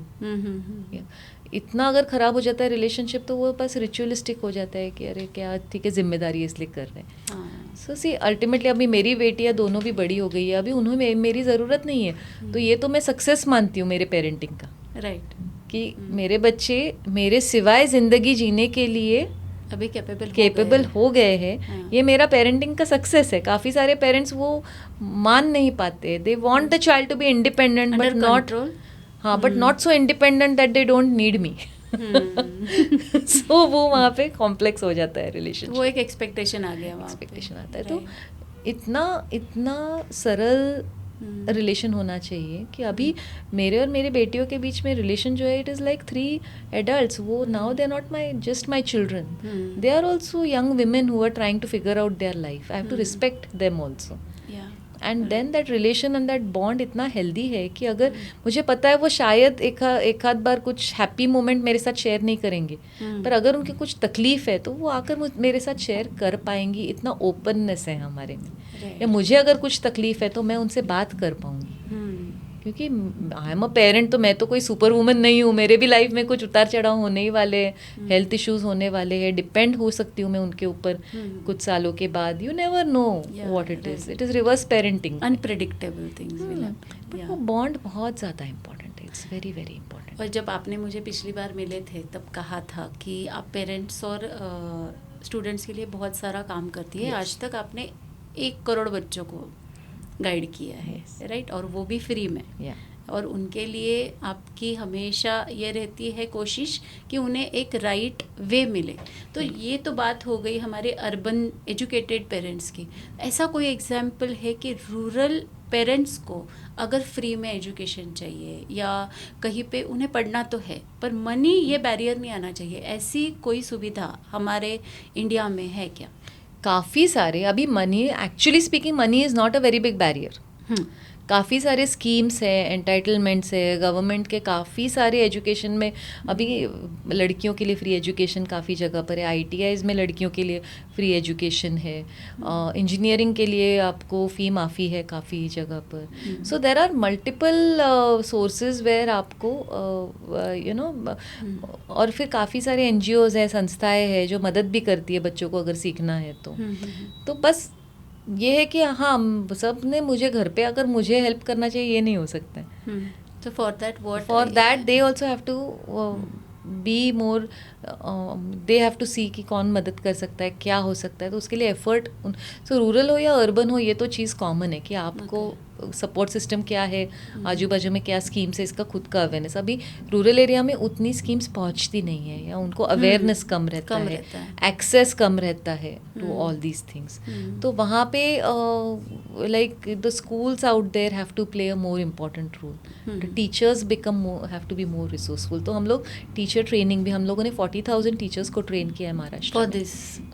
इतना अगर ख़राब हो जाता है रिलेशनशिप तो वो बस रिचुअलिस्टिक हो जाता है कि अरे क्या ठीक है जिम्मेदारी है इसलिए कर रहे हैं. सो सी अल्टीमेटली अभी मेरी बेटियाँ दोनों भी बड़ी हो गई है. अभी उन्हें मेरी ज़रूरत नहीं है. तो ये तो मैं सक्सेस मानती हूँ मेरे पेरेंटिंग का. राइट. कि मेरे बच्चे मेरे सिवाय ज़िंदगी जीने के लिए अभी कैपेबल हो गए हैं. ये मेरा पेरेंटिंग का सक्सेस है. काफ़ी सारे पेरेंट्स वो मान नहीं पाते. They want the child to be independent but not but not so independent that they don't need me. So वो वहाँ पे कॉम्प्लेक्स हो जाता है रिलेशन. वो एक एक्सपेक्टेशन आ गया. एक्सपेक्टेशन आता है. तो इतना सरल रिलेशन होना चाहिए कि अभी मेरे और मेरे बेटियों के बीच में रिलेशन जो है इट इज़ लाइक 3 एडल्ट्स. वो now they are not just my children. They are also young women who are trying to figure out their life. I have to respect them also. And then that relation and that bond इतना healthy है कि अगर मुझे पता है वो शायद एक आध बार कुछ हैप्पी मोमेंट मेरे साथ शेयर नहीं करेंगे पर अगर उनकी कुछ तकलीफ है तो वो आकर मेरे साथ शेयर कर पाएंगी. इतना ओपननेस है हमारे में. या मुझे अगर कुछ तकलीफ है तो मैं उनसे बात कर पाऊंगी. क्योंकि आई एम अ पेरेंट तो मैं तो कोई सुपर वुमन नहीं हूँ. मेरे भी लाइफ में कुछ उतार चढ़ाव होने ही वाले हैं. हेल्थ इश्यूज होने वाले हैं. डिपेंड हो सकती हूँ मैं उनके ऊपर कुछ सालों के बाद. You never know what it is reverse parenting. Unpredictable things will happen. But वो बॉन्ड बहुत ज़्यादा इंपॉर्टेंट है. It's very very important. और जब आपने मुझे पिछली बार मिले थे तब कहा था कि आप पेरेंट्स और स्टूडेंट्स के लिए बहुत सारा काम करती है. आज तक आपने 1 करोड़ बच्चों को गाइड किया है. राइट. और वो भी फ्री में. और उनके लिए आपकी हमेशा ये रहती है कोशिश कि उन्हें एक राइट वे मिले. तो ये तो बात हो गई हमारे अर्बन एजुकेटेड पेरेंट्स की. ऐसा कोई एग्जाम्पल है कि रूरल पेरेंट्स को अगर फ्री में एजुकेशन चाहिए या कहीं पे उन्हें पढ़ना तो है पर मनी ये बैरियर नहीं आना चाहिए, ऐसी कोई सुविधा हमारे इंडिया में है क्या? काफ़ी सारे. अभी money actually speaking money is not a very big barrier. काफ़ी सारे स्कीम्स है, एंटाइटलमेंट्स है गवर्नमेंट के. काफ़ी सारे एजुकेशन में अभी लड़कियों के लिए फ्री एजुकेशन काफ़ी जगह पर है. ITIs में लड़कियों के लिए फ्री एजुकेशन है. इंजीनियरिंग के लिए आपको फ़ी माफ़ी है काफ़ी जगह पर. So there are multiple sources where आपको और फिर काफ़ी सारे NGOs है, संस्थाएं हैं जो मदद भी करती है बच्चों को अगर सीखना है तो बस ये है कि हाँ सब ने मुझे घर पे आकर मुझे हेल्प करना चाहिए ये नहीं हो सकता है. तो for that they also have to be more. They have to see कि कौन मदद कर सकता है, क्या हो सकता है. तो उसके लिए एफर्ट. सो रूरल हो या अर्बन हो ये तो चीज़ कॉमन है कि आपको सपोर्ट सिस्टम क्या है, आजू बाजू में क्या स्कीम्स है, इसका खुद का अवेयरनेस. अभी रूरल एरिया में उतनी स्कीम्स पहुंचती नहीं है या उनको अवेयरनेस कम रहता है, एक्सेस कम रहता है टू ऑल दीज थिंग्स. तो वहाँ पे like the schools out there have to play a more important role. The teachers have to be more resourceful. तो हम लोग टीचर ट्रेनिंग भी हम लोगों ने 40,000 टीचर्स को ट्रेन किया है महाराष्ट्र में.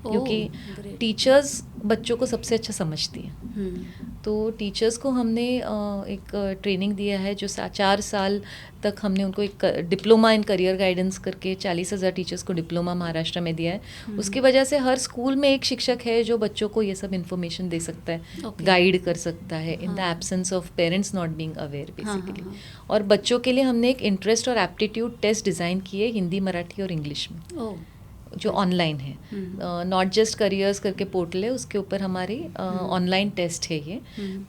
क्योंकि टीचर्स बच्चों को सबसे अच्छा समझती हैं. तो टीचर्स को हमने एक ट्रेनिंग दिया है जो 4 साल तक हमने उनको एक डिप्लोमा इन करियर गाइडेंस करके 40,000 टीचर्स को डिप्लोमा महाराष्ट्र में दिया है. उसकी वजह से हर स्कूल में एक शिक्षक है जो बच्चों को ये सब इन्फॉर्मेशन दे सकता है, गाइड कर सकता है in the absence of parents not being aware basically. और बच्चों के लिए हमने एक इंटरेस्ट और एप्टीट्यूड टेस्ट डिज़ाइन किए हिंदी, मराठी और इंग्लिश में. जो ऑनलाइन है, नॉट जस्ट करियर्स करके पोर्टल है, उसके ऊपर हमारी ऑनलाइन टेस्ट है ये।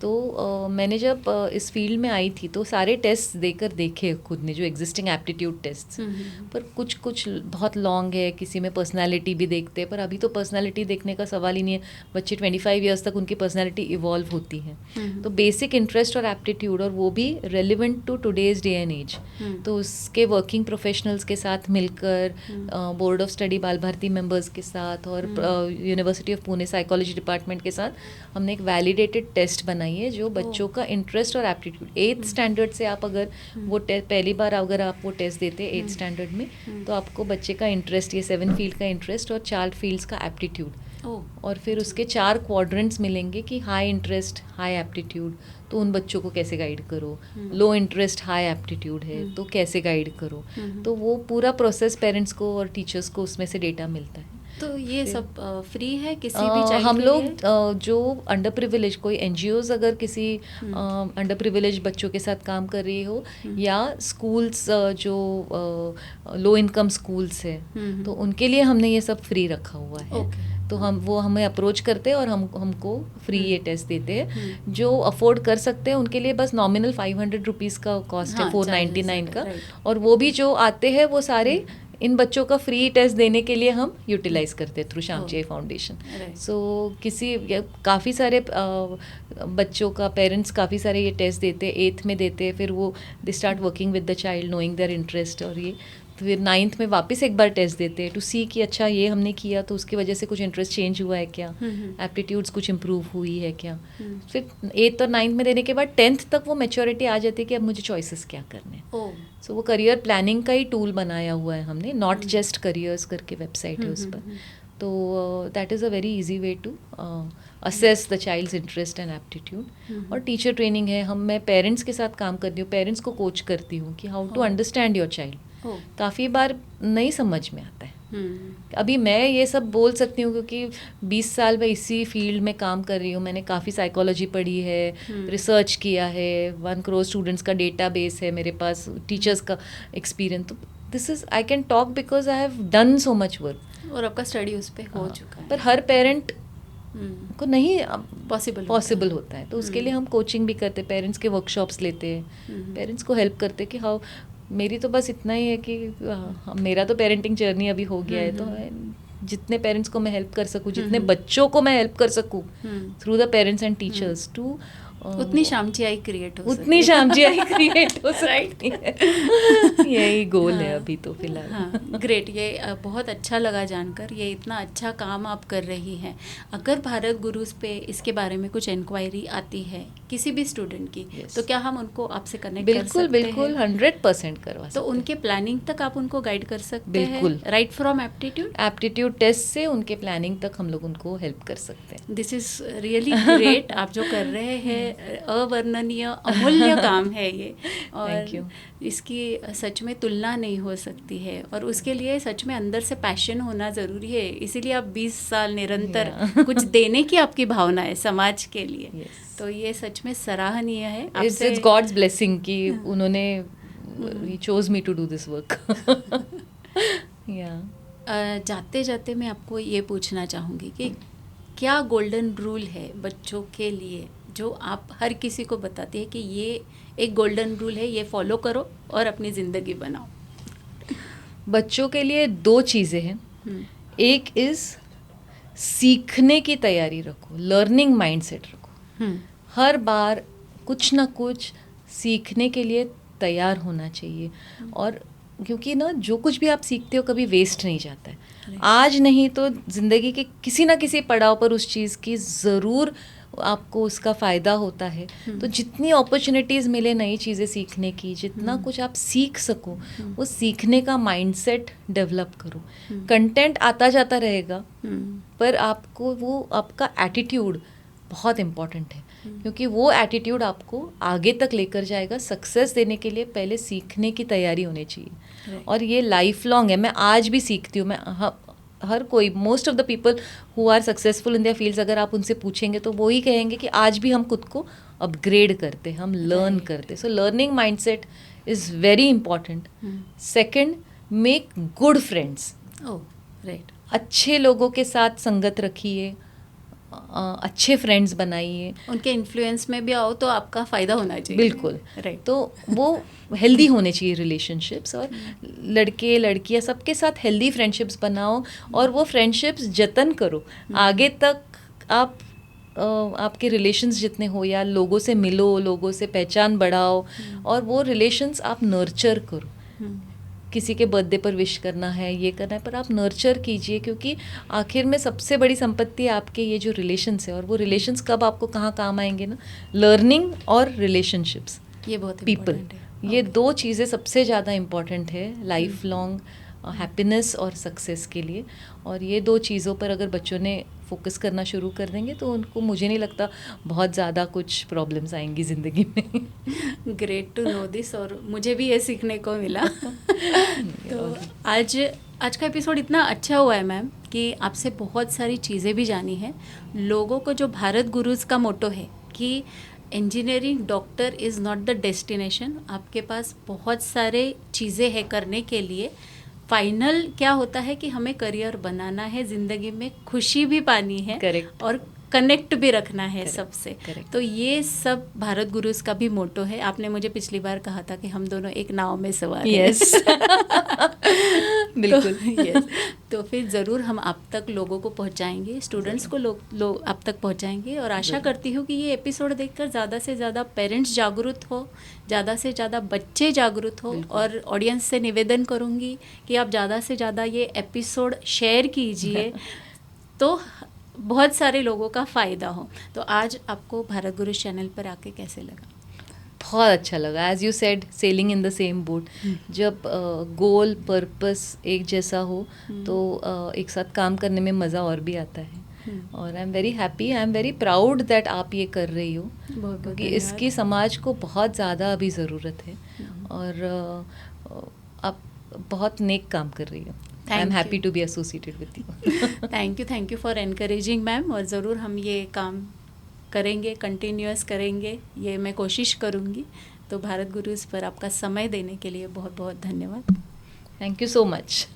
तो मैंने जब इस फील्ड में आई थी तो सारे टेस्ट देखे खुद ने, जो एग्जिस्टिंग एप्टीट्यूड टेस्ट, पर कुछ बहुत लॉन्ग है, किसी में पर्सनालिटी भी देखते हैं, पर अभी तो पर्सनालिटी देखने का सवाल ही नहीं है, बच्चे 25 ईयर्स तक उनकी पर्सनालिटी इवॉल्व होती है। तो बेसिक इंटरेस्ट और एप्टीट्यूड, और वो भी relevant to today's day and age, तो उसके वर्किंग प्रोफेशनल्स के साथ मिलकर, बोर्ड ऑफ स्टडी बाल भारती मेंबर्स के साथ और university of Pune psychology department के साथ हमने एक वैलिडेटेड टेस्ट बनाई है जो बच्चों का इंटरेस्ट और एप्टीट्यूड, 8th स्टैंडर्ड से आप अगर वो पहली बार अगर आप वो टेस्ट देते हैं 8th स्टैंडर्ड में, तो आपको बच्चे का इंटरेस्ट, ये 7 फील्ड का इंटरेस्ट और 4 फील्ड्स का एप्टीट्यूड, और फिर उसके 4 क्वाड्रेंट्स मिलेंगे कि हाई इंटरेस्ट हाई एप्टीट्यूड, तो उन बच्चों को कैसे गाइड करो, लो इंटरेस्ट हाई एप्टीट्यूड है तो कैसे गाइड करो। तो वो पूरा प्रोसेस पेरेंट्स को और टीचर्स को उसमें से डेटा मिलता है। तो ये सब फ्री है किसी भी चाइल्ड हम के लोग लिए? जो अंडर प्रिविलेज, कोई एनजीओज अगर किसी अंडर प्रिविलेज बच्चों के साथ काम कर रही हो, या स्कूल्स जो लो इनकम स्कूल्स है, तो उनके लिए हमने ये सब फ्री रखा हुआ है। तो वो हमें अप्रोच करते हैं और हमको फ्री ये टेस्ट देते हैं। जो अफोर्ड कर सकते हैं उनके लिए बस नॉमिनल 500 रुपीज़ का कॉस्ट है, 499 का, और वो भी जो आते हैं वो सारे इन बच्चों का फ्री टेस्ट देने के लिए हम यूटिलाइज करते हैं थ्रू श्यामची आई फाउंडेशन। सो काफ़ी सारे बच्चों का पेरेंट्स काफ़ी सारे ये टेस्ट देते हैं, 8th में देते हैं, फिर वो they start working with the child, knowing their interest, और ये फिर 9th में वापस एक बार टेस्ट देते हैं टू सी कि अच्छा ये हमने किया तो उसकी वजह से कुछ इंटरेस्ट चेंज हुआ है क्या, एप्टीट्यूड्स कुछ इम्प्रूव हुई है क्या। फिर 8th और 9th में देने के बाद 10th तक वो मैच्योरिटी आ जाती है कि अब मुझे चॉइसेस क्या करने हैं। सो वो करियर प्लानिंग का ही टूल बनाया हुआ है हमने, नॉट जस्ट करियर्स करके वेबसाइट है उस पर। तो that is a very easy way to assess the child's interest and aptitude. और टीचर ट्रेनिंग है, मैं पेरेंट्स के साथ काम करती हूँ, पेरेंट्स को कोच करती हूँ कि how to understand your child. काफ़ी बार नहीं समझ में आता है। अभी मैं ये सब बोल सकती हूँ क्योंकि 20 साल मैं इसी फील्ड में काम कर रही हूँ, मैंने काफ़ी साइकोलॉजी पढ़ी है, रिसर्च किया है, 1 करोड़ स्टूडेंट्स का डेटाबेस है मेरे पास, टीचर्स का एक्सपीरियंस, तो this is I can talk because I have done so much work, और आपका स्टडी उस पर हो चुका है। पर हर पेरेंट को नहीं पॉसिबल होता है, तो उसके लिए हम कोचिंग भी करते, पेरेंट्स के वर्कशॉप्स लेते हैं, पेरेंट्स को हेल्प करते कि हाउ, मेरी तो बस इतना ही है कि मेरा तो पेरेंटिंग जर्नी अभी हो गया है, तो जितने पेरेंट्स को मैं हेल्प कर सकूँ, जितने बच्चों को मैं हेल्प कर सकूँ through the parents and teachers, to उतनी श्यामची आई क्रिएट हो राइट। यही गोल है अभी तो फिलहाल। हाँ, ग्रेट। ये बहुत अच्छा लगा जानकर, ये इतना अच्छा काम आप कर रही हैं। अगर भारत गुरुज पे इसके बारे में कुछ इंक्वायरी आती है किसी भी स्टूडेंट की, तो क्या हम उनको आपसे कनेक्ट कर सकते हैं? बिल्कुल 100% करवा सकते तो उनके प्लानिंग तक आप उनको गाइड कर सकते हैं? बिल्कुल, राइट फ्रॉम एप्टीट्यूड टेस्ट से उनके प्लानिंग तक हम लोग उनको हेल्प कर सकते हैं। This is really great. आप जो कर रहे हैं अवर्णनीय अमूल्य काम है ये, और इसकी सच में तुलना नहीं हो सकती है, और उसके लिए सच में अंदर से पैशन होना ज़रूरी है। इसीलिए आप 20 साल निरंतर कुछ देने की आपकी भावना है समाज के लिए। तो ये सच में सराहनीय है। इट्स गॉड्स ब्लेसिंग कि उन्होंने he chose me to do this work। जाते जाते मैं आपको ये पूछना चाहूँगी कि क्या गोल्डन रूल है बच्चों के लिए जो आप हर किसी को बताती है कि ये एक गोल्डन रूल है, ये फॉलो करो और अपनी ज़िंदगी बनाओ? बच्चों के लिए 2 चीज़ें हैं। एक इज़ सीखने की तैयारी रखो, लर्निंग माइंडसेट रखो। हर बार कुछ ना कुछ सीखने के लिए तैयार होना चाहिए, और क्योंकि ना जो कुछ भी आप सीखते हो कभी वेस्ट नहीं जाता है। आज नहीं तो ज़िंदगी के किसी ना किसी पड़ाव पर उस चीज़ की ज़रूर आपको उसका फ़ायदा होता है। तो जितनी अपॉर्चुनिटीज़ मिले नई चीज़ें सीखने की, जितना कुछ आप सीख सको, वो सीखने का माइंडसेट डेवलप करो। कंटेंट आता जाता रहेगा, पर आपको वो आपका एटीट्यूड बहुत इम्पॉर्टेंट है, क्योंकि वो एटीट्यूड आपको आगे तक लेकर जाएगा। सक्सेस देने के लिए पहले सीखने की तैयारी होनी चाहिए, और ये लाइफ लॉन्ग है। मैं आज भी सीखती हूँ। मैं हर कोई, most of the people who are successful in their fields, अगर आप उनसे पूछेंगे तो वो ही कहेंगे कि आज भी हम खुद को अपग्रेड करते, हम लर्न करते। So learning mindset is very important. Second, make good friends. Right. अच्छे लोगों के साथ संगत रखिए, अच्छे फ्रेंड्स बनाइए, उनके इन्फ्लुएंस में भी आओ तो आपका फ़ायदा होना चाहिए। बिल्कुल। राइट। तो वो हेल्दी होने चाहिए रिलेशनशिप्स, और लड़के लड़कियां सबके साथ हेल्दी फ्रेंडशिप्स बनाओ, और वो फ्रेंडशिप्स जतन करो आगे तक। आप आपके रिलेशंस जितने हो, या लोगों से मिलो, लोगों से पहचान बढ़ाओ, और वो रिलेशंस आप नर्चर करो। किसी के बर्थडे पर विश करना है, ये करना है, पर आप नर्चर कीजिए, क्योंकि आखिर में सबसे बड़ी संपत्ति आपके ये जो रिलेशंस है, और वो रिलेशंस कब आपको कहाँ काम आएंगे ना, लर्निंग और रिलेशनशिप्स, ये बहुत पीपल, इम्पोर्टेंट है। ये दो चीज़ें सबसे ज़्यादा इम्पॉर्टेंट है लाइफ लॉन्ग हैप्पीनेस और सक्सेस के लिए। और ये दो चीज़ों पर अगर बच्चों ने फोकस करना शुरू कर देंगे तो उनको, मुझे नहीं लगता बहुत ज़्यादा कुछ प्रॉब्लम्स आएंगी ज़िंदगी में। ग्रेट टू नो दिस, और मुझे भी ये सीखने को मिला। तो आज का एपिसोड इतना अच्छा हुआ है मैम कि आपसे बहुत सारी चीज़ें भी जानी है। लोगों को जो भारत गुरुज का मोटो है कि engineering doctor is not the destination, आपके पास बहुत सारे चीज़ें हैं करने के लिए। फाइनल क्या होता है कि हमें करियर बनाना है, ज़िंदगी में खुशी भी पानी है, करेक्ट, और कनेक्ट भी रखना है Correct, सबसे। correct. तो ये सब भारत गुरुज का भी मोटो है। आपने मुझे पिछली बार कहा था कि हम दोनों एक नाव में सवार हैं। यस बिल्कुल। यस। तो फिर ज़रूर हम आप तक लोगों को पहुंचाएंगे, स्टूडेंट्स को लोग आप तक पहुंचाएंगे, और आशा करती हूँ कि ये एपिसोड देखकर ज़्यादा से ज़्यादा पेरेंट्स जागरूक हो, ज़्यादा से ज़्यादा बच्चे जागरूक हो। और ऑडियंस से निवेदन करूँगी कि आप ज़्यादा से ज़्यादा ये एपिसोड शेयर कीजिए तो बहुत सारे लोगों का फ़ायदा हो। तो आज आपको भारत गुरुज चैनल पर आके कैसे लगा? बहुत अच्छा लगा। As you said, sailing in the same boat. जब गोल पर्पस एक जैसा हो तो एक साथ काम करने में मज़ा और भी आता है। और I am very happy, I am very proud that आप ये कर रही हो, क्योंकि इसकी समाज को बहुत ज़्यादा अभी ज़रूरत है, और आप बहुत नेक काम कर रही हो। I am happy to be associated with you. Thank you for encouraging ma'am, और ज़रूर हम ये काम करेंगे, कंटिन्यूअस करेंगे, ये मैं कोशिश करूँगी। तो भारत गुरुज पर आपका समय देने के लिए बहुत बहुत धन्यवाद। Thank you so much.